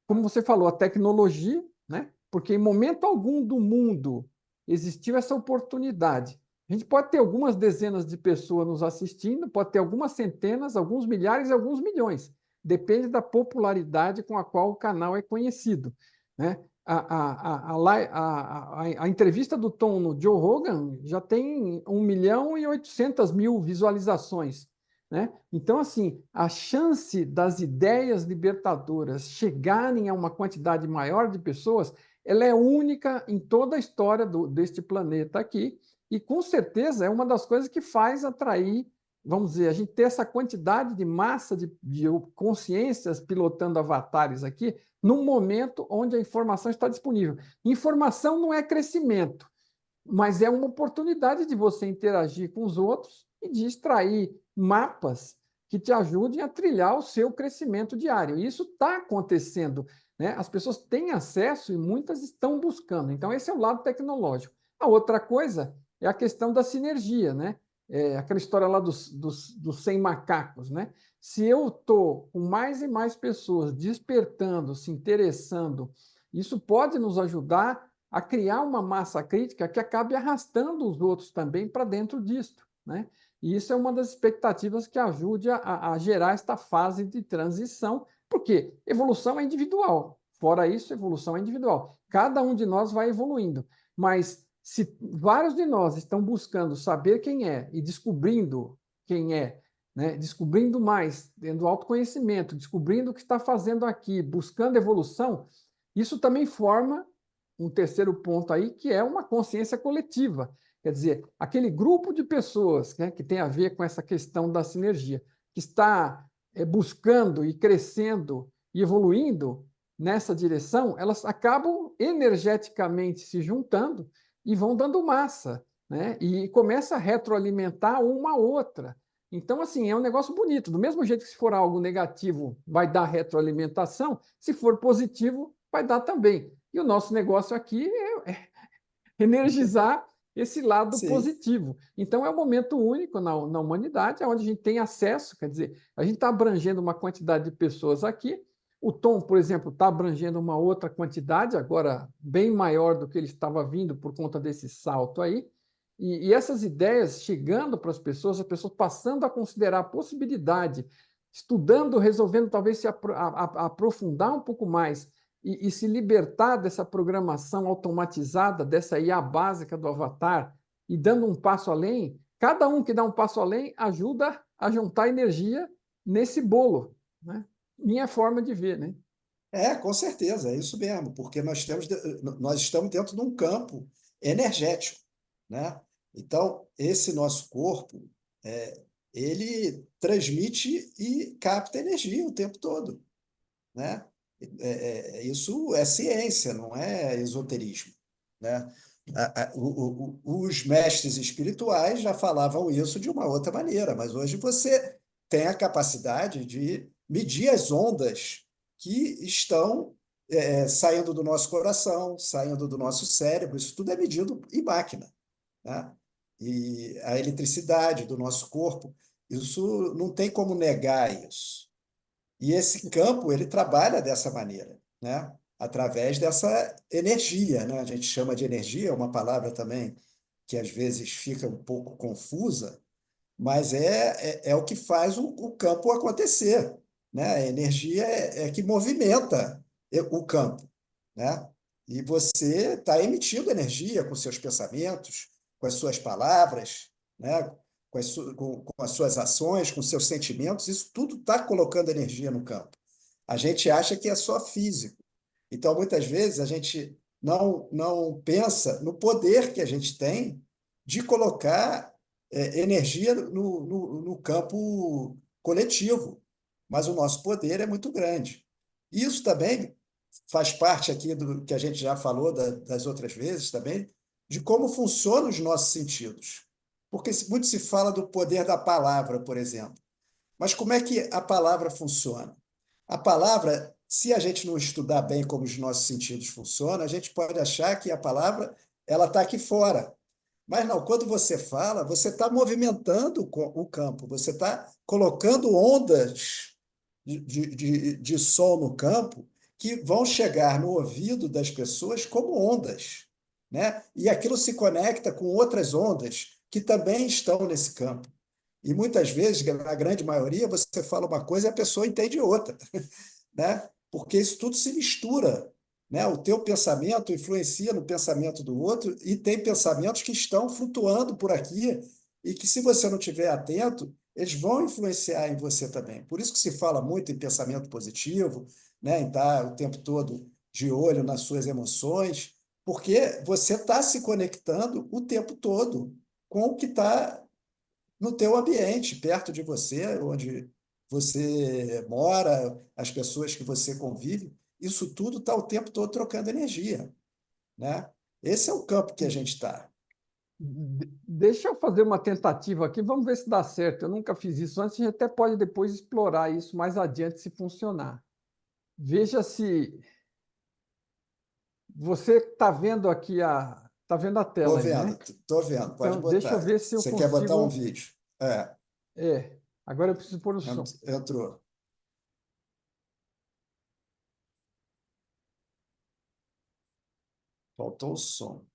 Como você falou, a tecnologia, né? Porque em momento algum do mundo existiu essa oportunidade. A gente pode ter algumas dezenas de pessoas nos assistindo, pode ter algumas centenas, alguns milhares e alguns milhões. Depende da popularidade com a qual o canal é conhecido, né? A entrevista do Tom no Joe Rogan já tem 1.800.000 visualizações, né? Então, assim, a chance das ideias libertadoras chegarem a uma quantidade maior de pessoas, ela é única em toda a história deste planeta aqui, e com certeza é uma das coisas que faz atrair, vamos dizer, a gente ter essa quantidade de massa de consciências pilotando avatares aqui, num momento onde a informação está disponível. Informação não é crescimento, mas é uma oportunidade de você interagir com os outros e de extrair mapas que te ajudem a trilhar o seu crescimento diário. E isso está acontecendo, né? As pessoas têm acesso e muitas estão buscando. Então, esse é o lado tecnológico. A outra coisa é a questão da sinergia, né? Aquela história lá dos 100 macacos, né? Se eu estou com mais e mais pessoas despertando, se interessando, isso pode nos ajudar a criar uma massa crítica que acabe arrastando os outros também para dentro disto, né? E isso é uma das expectativas que ajude a gerar esta fase de transição, porque evolução é individual. Fora isso, evolução é individual. Cada um de nós vai evoluindo, mas se vários de nós estão buscando saber quem é e descobrindo quem é, né? Descobrindo mais, tendo autoconhecimento, descobrindo o que está fazendo aqui, buscando evolução, isso também forma um terceiro ponto aí, que é uma consciência coletiva. Quer dizer, aquele grupo de pessoas, né, que tem a ver com essa questão da sinergia, que está buscando e crescendo e evoluindo nessa direção, elas acabam energeticamente se juntando e vão dando massa, né? E começa a retroalimentar uma outra. Então, assim, é um negócio bonito. Do mesmo jeito que se for algo negativo, vai dar retroalimentação, se for positivo, vai dar também. E o nosso negócio aqui é energizar esse lado Sim. positivo. Então, é um momento único na humanidade, onde a gente tem acesso, quer dizer, a gente está abrangendo uma quantidade de pessoas aqui. O Tom, por exemplo, está abrangendo uma outra quantidade, agora bem maior do que ele estava vindo por conta desse salto aí. E essas ideias chegando para as pessoas passando a considerar a possibilidade estudando, resolvendo talvez aprofundar um pouco mais e se libertar dessa programação automatizada, dessa IA básica do avatar, e dando um passo além, cada um que dá um passo além ajuda a juntar energia nesse bolo, né? Minha forma de ver, né? Com certeza, é isso mesmo, porque nós estamos dentro de um campo energético, né? Então, esse nosso corpo, ele transmite e capta energia o tempo todo, né? Isso é ciência, não é esoterismo, né? Os mestres espirituais já falavam isso de uma outra maneira, mas hoje você tem a capacidade de medir as ondas que estão saindo do nosso coração, saindo do nosso cérebro, isso tudo é medido em máquina, né? E a eletricidade do nosso corpo, isso não tem como negar isso. E esse campo, ele trabalha dessa maneira, né? Através dessa energia, né? A gente chama de energia, é uma palavra também que às vezes fica um pouco confusa, mas é o que faz o campo acontecer, né? A energia é que movimenta o campo, né? E você está emitindo energia com seus pensamentos, com as suas palavras, né? Com as suas ações, com seus sentimentos, isso tudo está colocando energia no campo. A gente acha que é só físico. Então, muitas vezes, a gente não pensa no poder que a gente tem de colocar energia no campo coletivo, mas o nosso poder é muito grande. Isso também faz parte aqui do que a gente já falou das outras vezes também, de como funcionam os nossos sentidos. Porque muito se fala do poder da palavra, por exemplo. Mas como é que a palavra funciona? A palavra, se a gente não estudar bem como os nossos sentidos funcionam, a gente pode achar que a palavra ela está aqui fora. Mas não, quando você fala, você está movimentando o campo, você está colocando ondas de som no campo que vão chegar no ouvido das pessoas como ondas, né? E aquilo se conecta com outras ondas que também estão nesse campo. E muitas vezes, na grande maioria, você fala uma coisa e a pessoa entende outra, né? Porque isso tudo se mistura, né? O teu pensamento influencia no pensamento do outro e tem pensamentos que estão flutuando por aqui e que, se você não estiver atento, eles vão influenciar em você também. Por isso que se fala muito em pensamento positivo, né? Em estar o tempo todo de olho nas suas emoções, porque você está se conectando o tempo todo com o que está no teu ambiente, perto de você, onde você mora, as pessoas que você convive, isso tudo está o tempo todo trocando energia, né? Esse é o campo que a gente está. Deixa eu fazer uma tentativa aqui, vamos ver se dá certo. Eu nunca fiz isso antes, a gente até pode depois explorar isso mais adiante se funcionar. Veja se você está vendo aqui tá vendo a tela aí, né? Estou vendo, pode Então, deixa eu botar. ver se eu Você quer botar um consigo. vídeo? Agora eu preciso pôr o som. Entrou. Faltou o som.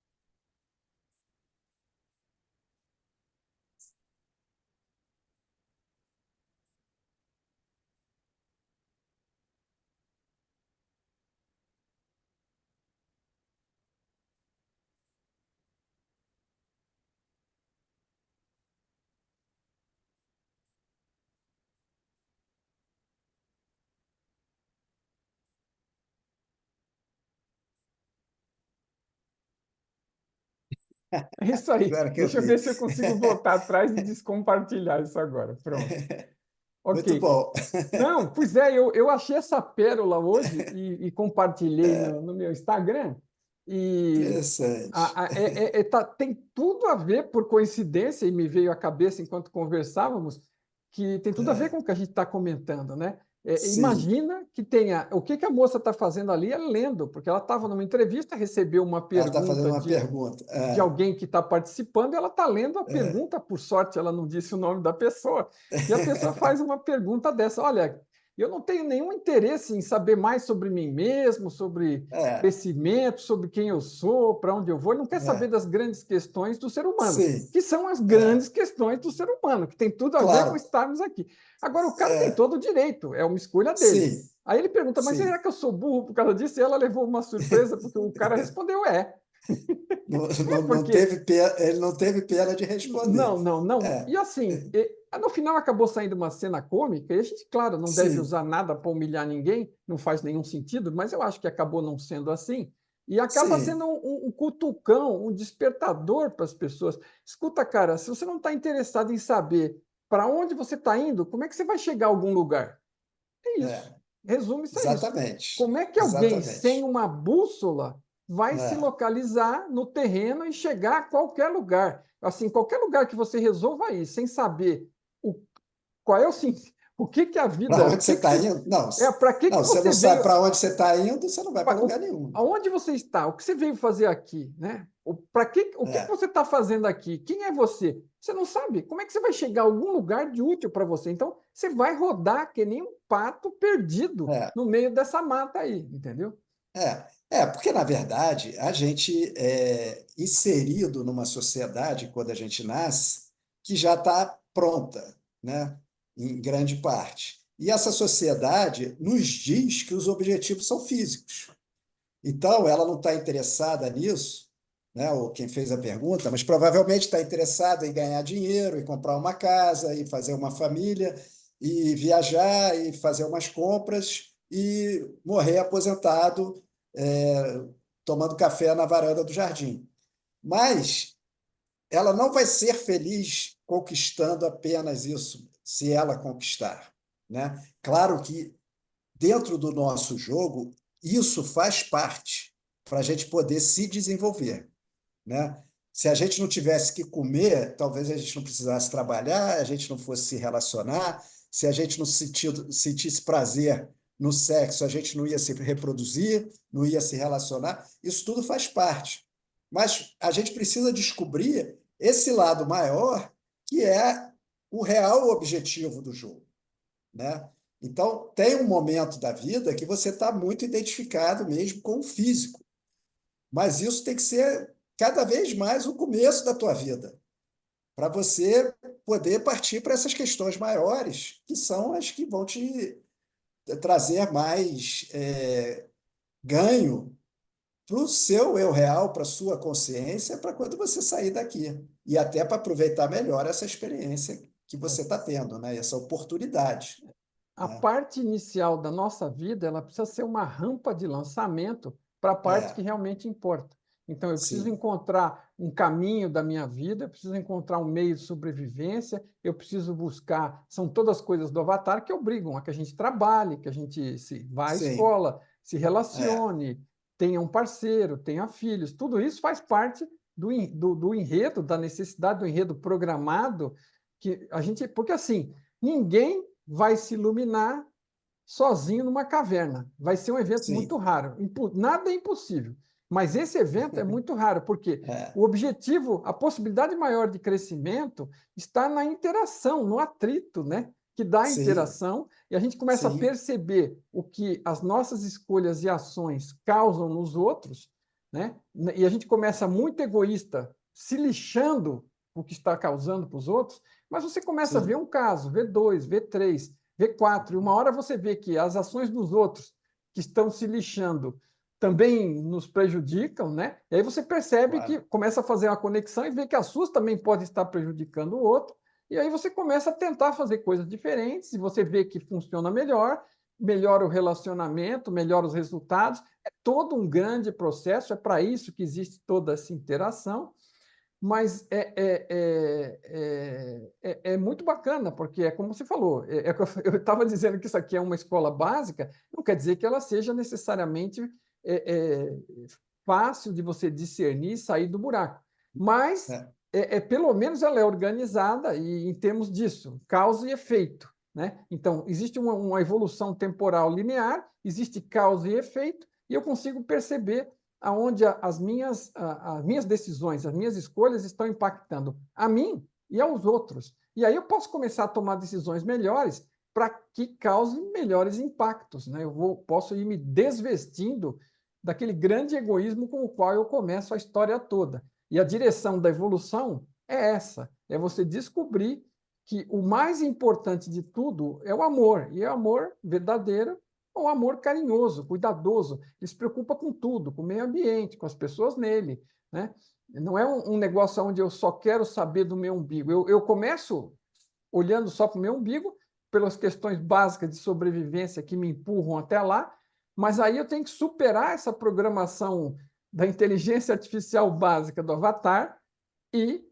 É isso aí. Agora que eu Deixa eu vi. ver se eu consigo voltar atrás e descompartilhar isso agora. Pronto. Muito Ok. bom. Não, pois é, eu achei essa pérola hoje e compartilhei no meu Instagram. E Interessante. tem tudo a ver, por coincidência, e me veio à cabeça enquanto conversávamos, que tem tudo a ver com o que a gente está comentando, né? Sim, Imagina que tenha. O que que a moça está fazendo ali é lendo, porque ela estava numa entrevista, recebeu uma ela está fazendo pergunta uma pergunta. de alguém que está participando, ela está lendo a É, pergunta, por sorte ela não disse o nome da pessoa, e a pessoa faz uma pergunta dessa: olha, eu não tenho nenhum interesse em saber mais sobre mim mesmo, sobre É, crescimento, sobre quem eu sou, para onde eu vou. Ele não quer saber é, das grandes questões do ser humano, sim, que são as é, grandes questões do ser humano, que tem tudo a ver com claro, estarmos aqui. Agora, o cara tem é, todo o direito, é uma escolha dele. sim, Aí ele pergunta, mas será sim. que eu sou burro por causa disso? E ela levou uma surpresa, porque o cara respondeu, é. Não, É não porque teve pena, ele não teve pena de responder. não, não, não. É, E assim, no final acabou saindo uma cena cômica, e a gente, claro, não deve sim, usar nada para humilhar ninguém, não faz nenhum sentido, mas eu acho que acabou não sendo assim. E acaba sim. sendo um cutucão, um despertador para as pessoas. Escuta, cara, se você não está interessado em saber para onde você está indo, como é que você vai chegar a algum lugar? É isso. É, Resume-se a isso. exatamente, Como é que alguém sem exatamente. uma bússola vai se É, localizar no terreno e chegar a qualquer lugar? Assim, qualquer lugar que você resolva ir, sem saber o, qual é o que que a para vida, o onde você que que está se, indo? Não, para que não, você não você sabe veio, para onde você está indo, você não vai para lugar nenhum. aonde você está, o que você veio fazer aqui, né? O que É, você está fazendo aqui? Quem é você? Você não sabe. Como é que você vai chegar a algum lugar de útil para você? Então, você vai rodar que nem um pato perdido é, no meio dessa mata aí, entendeu? porque na verdade a gente é inserido numa sociedade quando a gente nasce que já está pronta, né? Em grande parte. E essa sociedade nos diz que os objetivos são físicos. Então, ela não está interessada nisso, né? Ou quem fez a pergunta, mas provavelmente está interessada em ganhar dinheiro, e comprar uma casa, e fazer uma família, e viajar, e fazer umas compras, e morrer aposentado, tomando café na varanda do jardim. Mas ela não vai ser feliz conquistando apenas isso, se ela conquistar, né? Claro que dentro do nosso jogo, isso faz parte para a gente poder se desenvolver, né? Se a gente não tivesse que comer, talvez a gente não precisasse trabalhar, a gente não fosse se relacionar, se a gente não sentisse prazer no sexo, a gente não ia se reproduzir, não ia se relacionar. Isso tudo faz parte. Mas a gente precisa descobrir esse lado maior, que é o real objetivo do jogo, né? Então, tem um momento da vida que você está muito identificado mesmo com o físico, mas isso tem que ser cada vez mais o começo da tua vida, para você poder partir para essas questões maiores, que são as que vão te trazer mais ganho para o seu eu real, para a sua consciência, para quando você sair daqui. E até para aproveitar melhor essa experiência que você está tendo, né? Essa oportunidade. A Né? parte inicial da nossa vida, ela precisa ser uma rampa de lançamento para a parte que É, realmente importa. Então, eu preciso sim, encontrar um caminho da minha vida, eu preciso encontrar um meio de sobrevivência, eu preciso buscar. São todas coisas do Avatar que obrigam a que a gente trabalhe, que a gente vá à sim, escola, se é, relacione, tenha um parceiro, tenha filhos. Tudo isso faz parte do enredo, da necessidade do enredo programado que a gente. Porque assim, ninguém vai se iluminar sozinho numa caverna. Vai ser um evento muito sim, raro. Nada é impossível. Mas esse evento é muito raro, porque é, o objetivo, a possibilidade maior de crescimento está na interação, no atrito, né? Que dá a sim, interação, e a gente começa a sim, perceber o que as nossas escolhas e ações causam nos outros, né? E a gente começa muito egoísta, se lixando o que está causando para os outros, mas você começa a ver sim, um caso, vê dois, vê três, V4, e uma hora você vê que as ações dos outros que estão se lixando também nos prejudicam, né? E aí você percebe que claro, começa a fazer uma conexão e vê que as suas também podem estar prejudicando o outro, e aí você começa a tentar fazer coisas diferentes, e você vê que funciona melhor, melhora o relacionamento, melhora os resultados. É todo um grande processo, é para isso que existe toda essa interação, mas é muito bacana, porque é como você falou, eu estava dizendo que isso aqui é uma escola básica, não quer dizer que ela seja necessariamente é, é, fácil de você discernir e sair do buraco, mas é, pelo menos ela é organizada e em termos disso, causa e efeito. Né? Então, existe uma evolução temporal linear, existe causa e efeito, e eu consigo perceber aonde as minhas decisões, as minhas escolhas estão impactando a mim e aos outros. E aí eu posso começar a tomar decisões melhores para que cause melhores impactos, né? Posso ir me desvestindo daquele grande egoísmo com o qual eu começo a história toda. E a direção da evolução é essa, é você descobrir que o mais importante de tudo é o amor, e é o amor verdadeiro, ou o amor carinhoso, cuidadoso, que se preocupa com tudo, com o meio ambiente, com as pessoas nele, né? Não é um negócio onde eu só quero saber do meu umbigo. Eu começo olhando só para o meu umbigo, pelas questões básicas de sobrevivência que me empurram até lá, mas aí eu tenho que superar essa programação da inteligência artificial básica do Avatar e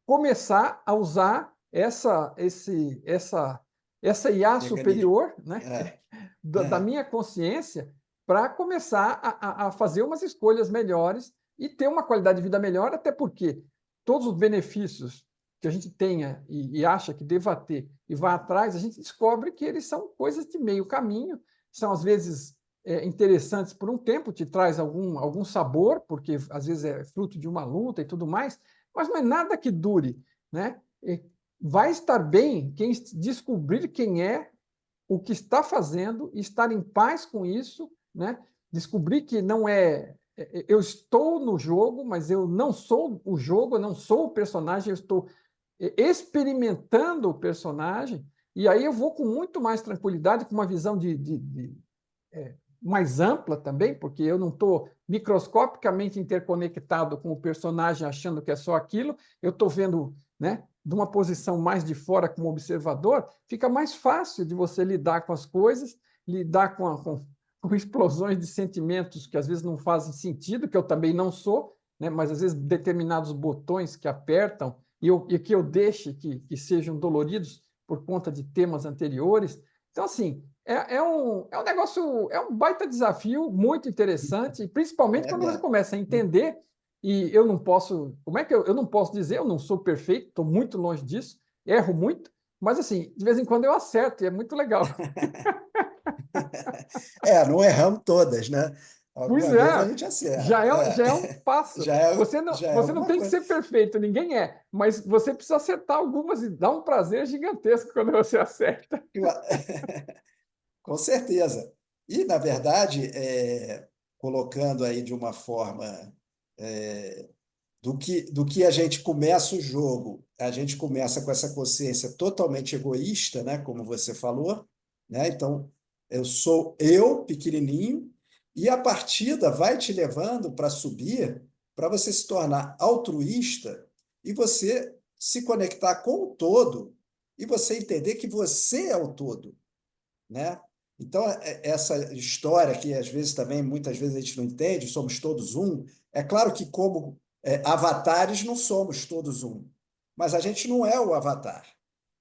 começar a usar essa IA Mecanismo. superior, né, É, da é. minha consciência para começar a fazer umas escolhas melhores e ter uma qualidade de vida melhor, até porque todos os benefícios que a gente tenha e acha que deva ter e vá atrás, a gente descobre que eles são coisas de meio caminho, são às vezes interessantes por um tempo, te traz algum sabor, porque às vezes é fruto de uma luta e tudo mais, mas não é nada que dure, né? Vai estar bem quem descobrir quem é, o que está fazendo, e estar em paz com isso, né? Descobrir que não eu estou no jogo, mas eu não sou o jogo, eu não sou o personagem, eu estou experimentando o personagem, e aí eu vou com muito mais tranquilidade, com uma visão mais ampla também, porque eu não estou microscopicamente interconectado com o personagem achando que é só aquilo, eu estou vendo, né, de uma posição mais de fora como observador, fica mais fácil de você lidar com as coisas, lidar com explosões de sentimentos que às vezes não fazem sentido, que eu também não sou, né, mas às vezes determinados botões que apertam e que eu deixe que sejam doloridos por conta de temas anteriores. Então, assim, é um negócio, é um baita desafio, muito interessante, principalmente É quando você mesmo. começa a entender, e eu não posso, como é que eu não posso dizer, eu não sou perfeito, estou muito longe disso, erro muito, mas assim, de vez em quando eu acerto, e é muito legal. Não erramos todas, né? Pois Alguma vez a é, gente acerta. já é um passo. Já é Você não alguma tem que coisa. ser perfeito, ninguém é, mas você precisa acertar algumas e dá um prazer gigantesco quando você acerta. Com certeza. E, na verdade, colocando aí de uma forma do que a gente começa o jogo, a gente começa com essa consciência totalmente egoísta, né, como você falou, né? Então, eu sou eu, pequenininho, e a partida vai te levando para subir, para você se tornar altruísta e você se conectar com o todo e você entender que você é o todo, né? Então, essa história que às vezes também, muitas vezes a gente não entende, somos todos um. É claro que, como avatares, não somos todos um, mas a gente não é o avatar.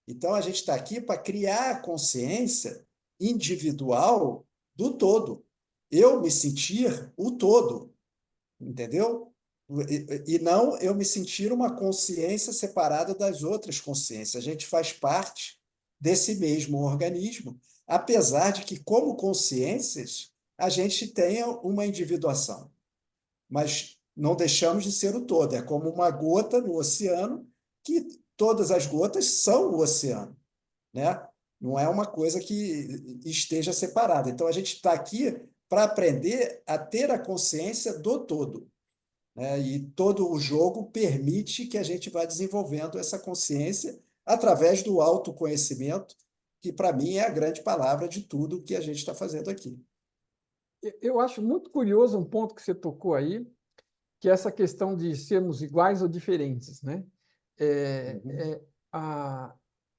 Então, a gente está aqui para criar a consciência individual do todo. Eu me sentir o todo, entendeu? E não eu me sentir uma consciência separada das outras consciências. A gente faz parte desse mesmo organismo, apesar de que, como consciências, a gente tenha uma individuação, mas não deixamos de ser o todo. É como uma gota no oceano, que todas as gotas são o oceano, né? Não é uma coisa que esteja separada. Então, a gente está aqui para aprender a ter a consciência do todo, né? E todo o jogo permite que a gente vá desenvolvendo essa consciência através do autoconhecimento, que para mim é a grande palavra de tudo que a gente está fazendo aqui. Eu acho muito curioso um ponto que você tocou aí, que é essa questão de sermos iguais ou diferentes, né? É, Uhum. é, a,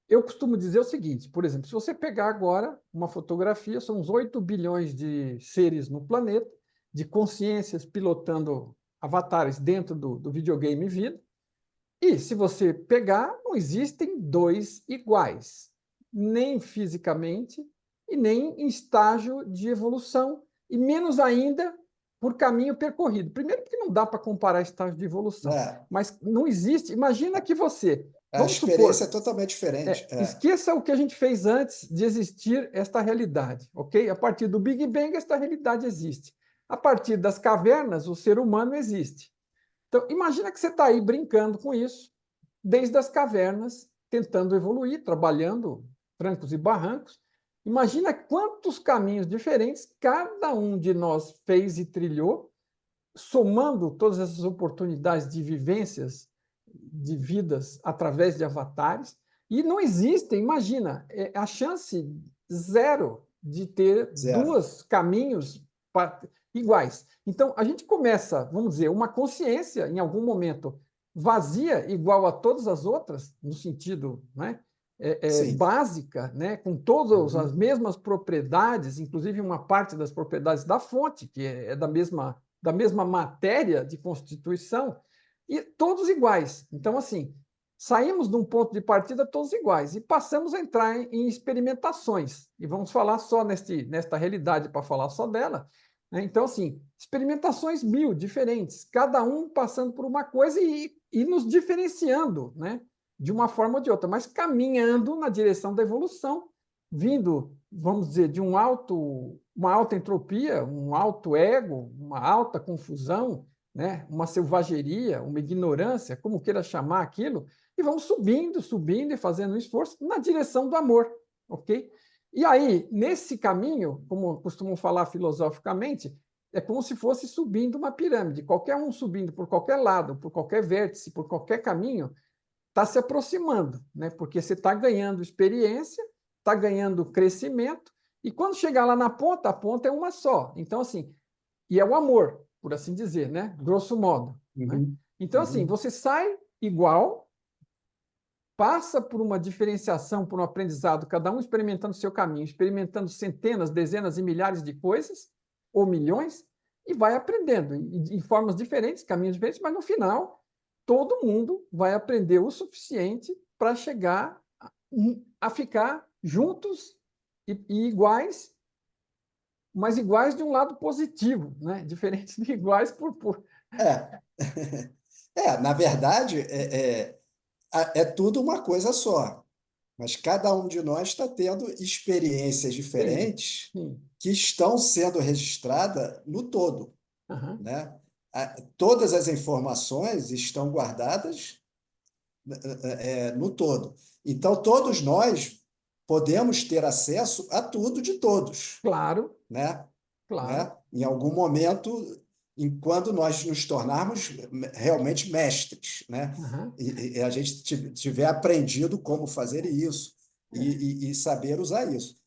eu costumo dizer o seguinte, por exemplo, se você pegar agora uma fotografia, são uns 8 bilhões de seres no planeta, de consciências pilotando avatares dentro do videogame vida, e se você pegar, não existem dois iguais, nem fisicamente e nem em estágio de evolução, e menos ainda por caminho percorrido. Primeiro, porque não dá para comparar estágio de evolução, É, mas não existe. Imagina que você, a vamos experiência supor, é totalmente diferente. esqueça o que a gente fez antes de existir esta realidade, ok? A partir do Big Bang, esta realidade existe. A partir das cavernas, o ser humano existe. Então, imagina que você está aí brincando com isso, desde as cavernas, tentando evoluir, trabalhando trancos e barrancos, Imagina quantos caminhos diferentes cada um de nós fez e trilhou, somando todas essas oportunidades de vivências, de vidas através de avatares, e não existe, imagina, a chance zero de ter Zero. dois caminhos iguais. Então, a gente começa, vamos dizer, uma consciência, em algum momento, vazia, igual a todas as outras, no sentido, né, Sim. básica, né, com todas as Uhum. mesmas propriedades, inclusive uma parte das propriedades da fonte, que é da mesma matéria de constituição, e todos iguais. Então, assim, saímos de um ponto de partida todos iguais e passamos a entrar em experimentações. E vamos falar só nesta realidade para falar só dela. Né? Então, assim, experimentações mil diferentes, cada um passando por uma coisa e nos diferenciando, né? De uma forma ou de outra, mas caminhando na direção da evolução, vindo, vamos dizer, de uma alta entropia, um alto ego, uma alta confusão, né? Uma selvageria, uma ignorância, como queira chamar aquilo, e vamos subindo, subindo e fazendo um esforço na direção do amor, ok? E aí, nesse caminho, como costumam falar filosoficamente, é como se fosse subindo uma pirâmide. Qualquer um subindo por qualquer lado, por qualquer vértice, por qualquer caminho, está se aproximando, né? Porque você está ganhando experiência, está ganhando crescimento, e quando chegar lá na ponta, a ponta é uma só. Então, assim, e é o amor, por assim dizer, né? Grosso modo. Né? Uhum. Então, assim, Uhum. você sai igual, passa por uma diferenciação, por um aprendizado, cada um experimentando o seu caminho, experimentando centenas, dezenas e milhares de coisas, ou milhões, e vai aprendendo em formas diferentes, caminhos diferentes, mas no final, todo mundo vai aprender o suficiente para chegar a ficar juntos e iguais, mas iguais de um lado positivo, né? Diferentes de iguais É. Na verdade, é tudo uma coisa só. Mas cada um de nós está tendo experiências Sim, diferentes sim. que estão sendo registradas no todo, Aham. né? Todas as informações estão guardadas no todo. Então, todos nós podemos ter acesso a tudo de todos, Claro, né? claro. Em algum momento, quando nós nos tornarmos realmente mestres, né? Aham. E a gente tiver aprendido como fazer isso É, e saber usar isso.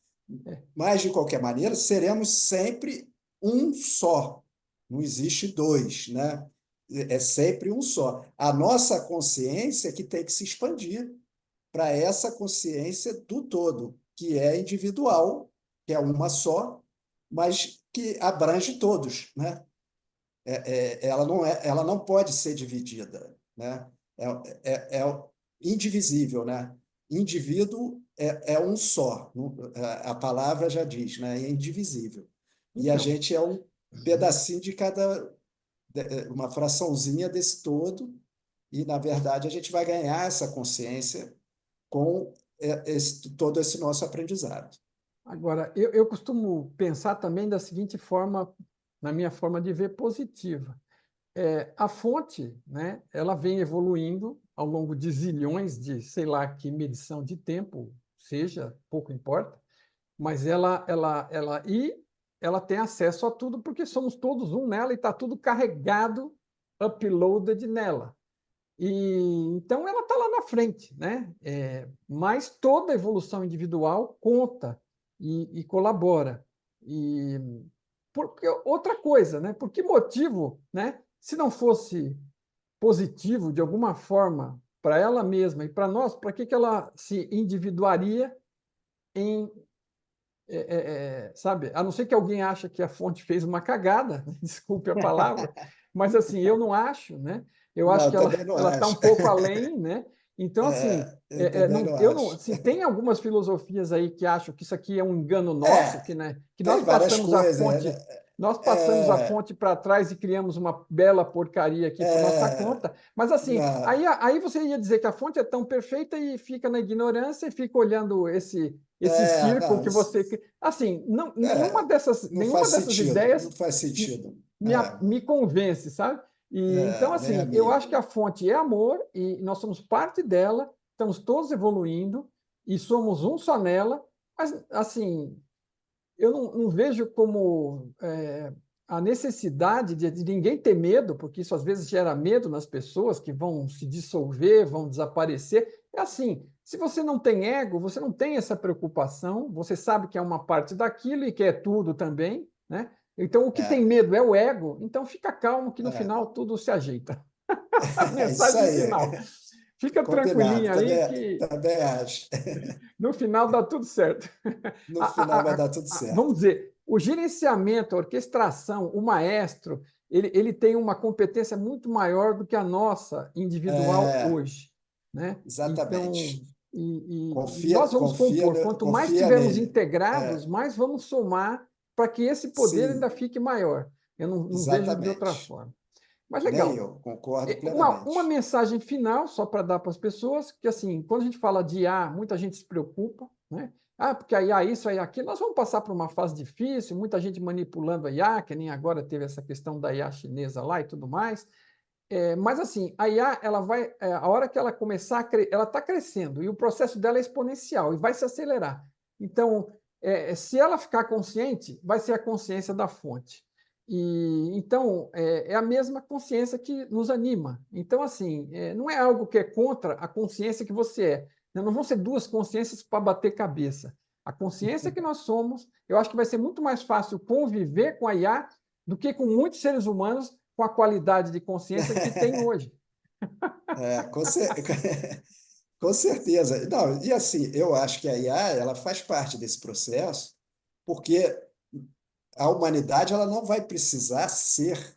é. Mas, de qualquer maneira, seremos sempre um só. Não existe dois, né? É sempre um só. A nossa consciência que tem que se expandir para essa consciência do todo, que é individual, que é uma só, mas que abrange todos, né? Ela não pode ser dividida, né? É indivisível, né? Indivíduo é um só, a palavra já diz, né? É indivisível. E a Então, gente é um pedacinho de cada, uma fraçãozinha desse todo, e, na verdade, a gente vai ganhar essa consciência com todo esse nosso aprendizado. agora, eu costumo pensar também da seguinte forma, na minha forma de ver positiva. A fonte, né, ela vem evoluindo ao longo de zilhões de, sei lá, que medição de tempo seja, pouco importa, mas ela tem acesso a tudo porque somos todos um nela e está tudo carregado, uploaded nela. E então ela está lá na frente, né? Mas toda evolução individual conta e colabora. E porque outra coisa, né? Por que motivo, né? Se não fosse positivo de alguma forma para ela mesma e para nós, para que ela se individuaria em, sabe? A não ser que alguém ache que a fonte fez uma cagada, desculpe a palavra, mas assim eu não acho, né? Eu acho Não, que também não ela está um acho. pouco além, né? Então assim Eu também não, não eu não, acho. assim, tem algumas filosofias aí que acham que isso aqui é um engano nosso, É, que tem várias coisas, né? nós passamos a É, fonte para trás e criamos uma bela porcaria aqui por nossa é, conta. Mas assim, não, aí você ia dizer que a fonte é tão perfeita e fica na ignorância e fica olhando esse círculo não, que você. Assim, não, não nenhuma faz dessas sentido, não ideias faz sentido. me convence, sabe? E, então, Nem a assim, eu mim. acho que a fonte é amor e nós somos parte dela, estamos todos evoluindo e somos um só nela. Mas, assim, eu não vejo como a necessidade de ninguém ter medo, porque isso às vezes gera medo nas pessoas que vão se dissolver, vão desaparecer. É assim, se você não tem ego, você não tem essa preocupação, você sabe que é uma parte daquilo e que é tudo também, né? Então, o que tem É, medo é o ego, então fica calmo que no é, final tudo se ajeita. A é isso mensagem final. aí. Fica Combinado, tranquilinho aí também, que também acho. no final dá tudo certo. No final vai dar tudo Vamos certo. dizer, o gerenciamento, a orquestração, o maestro, ele tem uma competência muito maior do que a nossa individual É, hoje, né? Então, exatamente. e Confia, nós vamos confia, compor, quanto mais confia tivermos nele. integrados, É, mais vamos somar para que esse poder ainda sim, fique maior. Eu não vejo de outra exatamente. forma. Mas Nem legal. eu, concordo Uma plenamente. mensagem final, só para dar para as pessoas, que assim, quando a gente fala de IA, muita gente se preocupa, né? Ah, porque a IA isso, a IA aquilo, nós vamos passar por uma fase difícil, muita gente manipulando a IA, que nem agora teve essa questão da IA chinesa lá e tudo mais. Mas assim, a IA, ela vai, a hora que ela começar ela está crescendo e o processo dela é exponencial e vai se acelerar. Então, se ela ficar consciente, vai ser a consciência da fonte. E então é a mesma consciência que nos anima. Então, assim, não é algo que é contra a consciência que você é. Não vão ser duas consciências para bater cabeça. A consciência que nós somos, eu acho que vai ser muito mais fácil conviver com a IA do que com muitos seres humanos com a qualidade de consciência que tem hoje. É, com certeza. Não, e assim, eu acho que a IA ela faz parte desse processo, porque a humanidade ela não vai precisar ser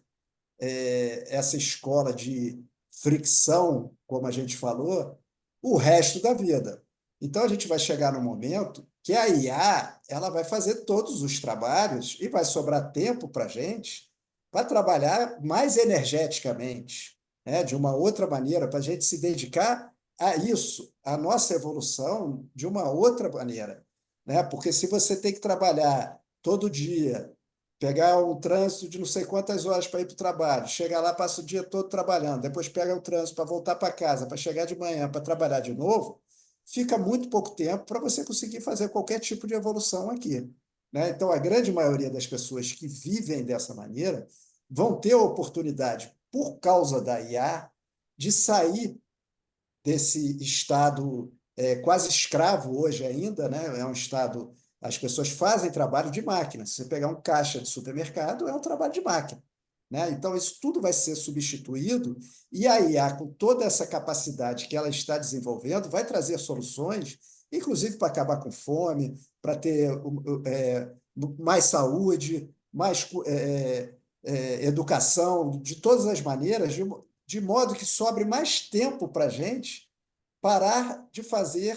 essa escola de fricção, como a gente falou, o resto da vida. Então a gente vai chegar no momento que a IA ela vai fazer todos os trabalhos e vai sobrar tempo para a gente para trabalhar mais energeticamente, né? De uma outra maneira, para a gente se dedicar a isso, a nossa evolução de uma outra maneira. Né? Porque se você tem que trabalhar todo dia, pegar um trânsito de não sei quantas horas para ir para o trabalho, chega lá, passa o dia todo trabalhando, depois pega o trânsito para voltar para casa, para chegar de manhã, para trabalhar de novo, fica muito pouco tempo para você conseguir fazer qualquer tipo de evolução aqui. Né? Então, a grande maioria das pessoas que vivem dessa maneira vão ter a oportunidade, por causa da IA, de sair desse estado quase escravo hoje ainda, né? É um estado. As pessoas fazem trabalho de máquina. Se você pegar um caixa de supermercado, é um trabalho de máquina. Né? Então, isso tudo vai ser substituído, e a IA, com toda essa capacidade que ela está desenvolvendo, vai trazer soluções, inclusive para acabar com fome, para ter mais saúde, mais educação, de todas as maneiras, de modo que sobre mais tempo para a gente parar de fazer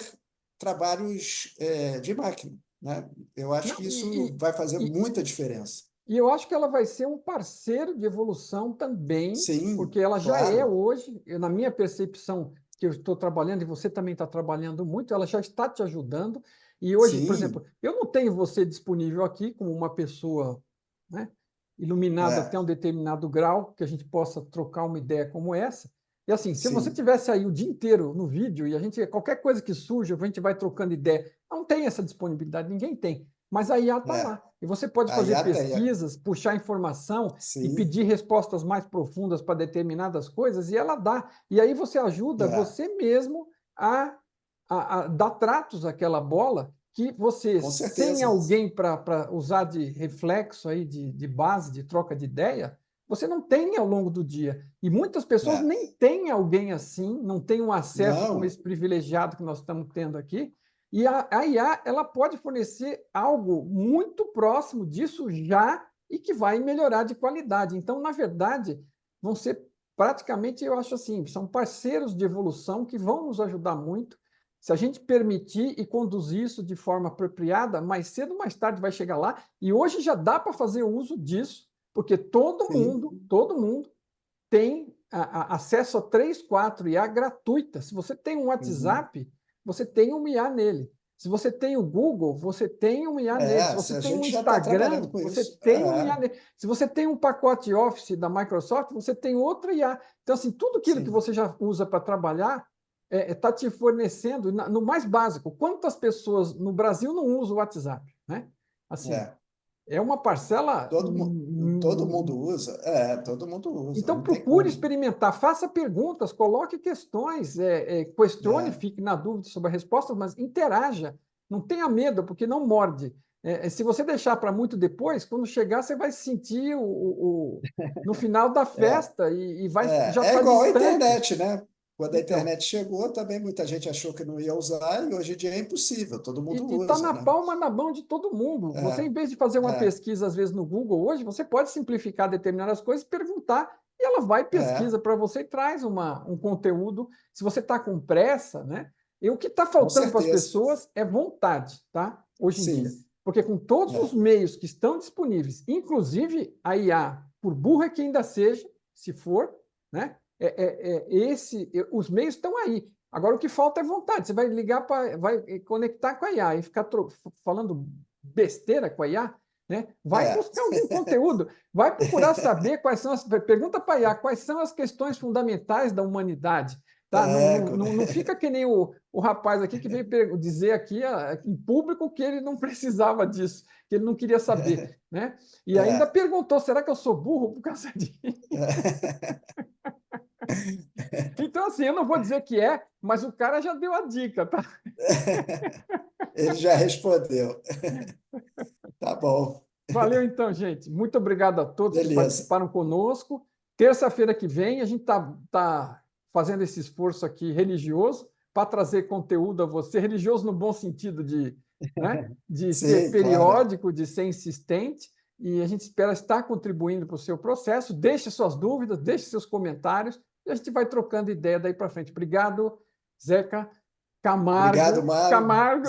trabalhos de máquina. Né? Eu acho Não, que isso vai fazer e, muita diferença. e eu acho que ela vai ser um parceiro de evolução também, Sim, porque ela já é claro. hoje, na minha percepção, que eu estou trabalhando e você também está trabalhando muito, ela já está te ajudando. E hoje, por exemplo, Sim, eu não tenho você disponível aqui como uma pessoa, né, iluminada até é, um determinado grau, que a gente possa trocar uma ideia como essa. E assim, se você sim. tivesse aí o dia inteiro no vídeo e a gente qualquer coisa que surge, a gente vai trocando ideia. Não tem essa disponibilidade, ninguém tem. Mas a IA está É. lá. E você pode A fazer IA tem, pesquisas, puxar informação e sim, pedir respostas mais profundas para determinadas coisas, e ela dá. E aí você ajuda é, você mesmo a dar tratos àquela bola que você, com sem certeza. alguém para usar de reflexo aí, de base, de troca de ideia, você não tem ao longo do dia. E muitas pessoas É. nem têm alguém assim, não têm um acesso como Não, esse privilegiado que nós estamos tendo aqui. E a IA ela pode fornecer algo muito próximo disso já e que vai melhorar de qualidade. Então, na verdade, vão ser praticamente, eu acho assim, são parceiros de evolução que vão nos ajudar muito. Se a gente permitir e conduzir isso de forma apropriada, mais cedo ou mais tarde vai chegar lá. E hoje já dá para fazer uso disso, porque sim, todo mundo tem acesso a 3, 4 IA gratuita. Se você tem um uhum. WhatsApp, você tem um IA nele. Se você tem o Google, você tem um IA nele. Se É, você se a tem um gente já está trabalhando Instagram, com você isso. tem um IA nele. Se você tem um pacote Office da Microsoft, você tem outro IA. Então, assim, tudo aquilo que Sim, você já usa para trabalhar, está te fornecendo, no mais básico, quantas pessoas no Brasil não usam o WhatsApp, né? Assim, É, é uma parcela. todo mundo usa, todo mundo usa, Então, não tem procure como. experimentar, faça perguntas, coloque questões, questione, É, fique na dúvida sobre a resposta, mas interaja. Não tenha medo, porque não morde. Se você deixar para muito depois, quando chegar, você vai sentir no final da é, festa e vai já é está igual à distante. internet, né? Quando a Então, internet chegou, também muita gente achou que não ia usar, e hoje em dia é impossível, todo mundo e está usa, na né? palma da mão de todo mundo. Você, É, em vez de fazer uma é, pesquisa, às vezes, no Google hoje, você pode simplificar determinadas coisas, perguntar, e ela vai é, pesquisa para você e traz um conteúdo. Se você está com pressa, né? E o que está com faltando para as certeza. pessoas é vontade, tá? Hoje em dia. Sim, Porque com todos os é, meios que estão disponíveis, inclusive a IA, por burra que ainda seja, se for, né? Os meios estão aí. Agora, o que falta é vontade. Você vai ligar, vai conectar com a IA e ficar falando besteira com a IA, né? Vai é. buscar algum conteúdo, vai procurar saber quais são as. Pergunta para a IA quais são as questões fundamentais da humanidade. Tá? Não, É, não, não, não fica que nem o rapaz aqui que veio dizer aqui em público que ele não precisava disso, que ele não queria saber. Né? E ainda é, perguntou: será que eu sou burro por causa disso? Então, assim, eu não vou dizer que mas o cara já deu a dica, tá? ele já respondeu. Tá bom, Valeu, então, gente. Muito obrigado a todos que beleza. participaram conosco. Terça-feira que vem, a gente está fazendo esse esforço aqui religioso para trazer conteúdo a você, religioso no bom sentido né, de ser Sim, claro. periódico, de ser insistente, e a gente espera estar contribuindo para o seu processo. Deixe suas dúvidas, deixe seus comentários, e a gente vai trocando ideia daí para frente. Obrigado, Zeca Obrigado, Camargo. Mário. Camargo,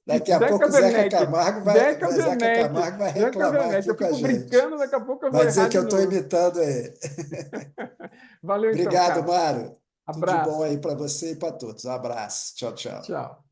Daqui a Zeca pouco o Zeca Werneck. Camargo Zeca Zeca Werneck. Camargo vai Zeca reclamar Werneck. aqui Eu com a fico gente. brincando, daqui a pouco eu vou Vai dizer errar que de eu estou novo. imitando ele. Valeu então, Obrigado, cara. Mário. Tudo de bom Abraço. aí para você e para todos. Um abraço. Tchau, tchau. Tchau.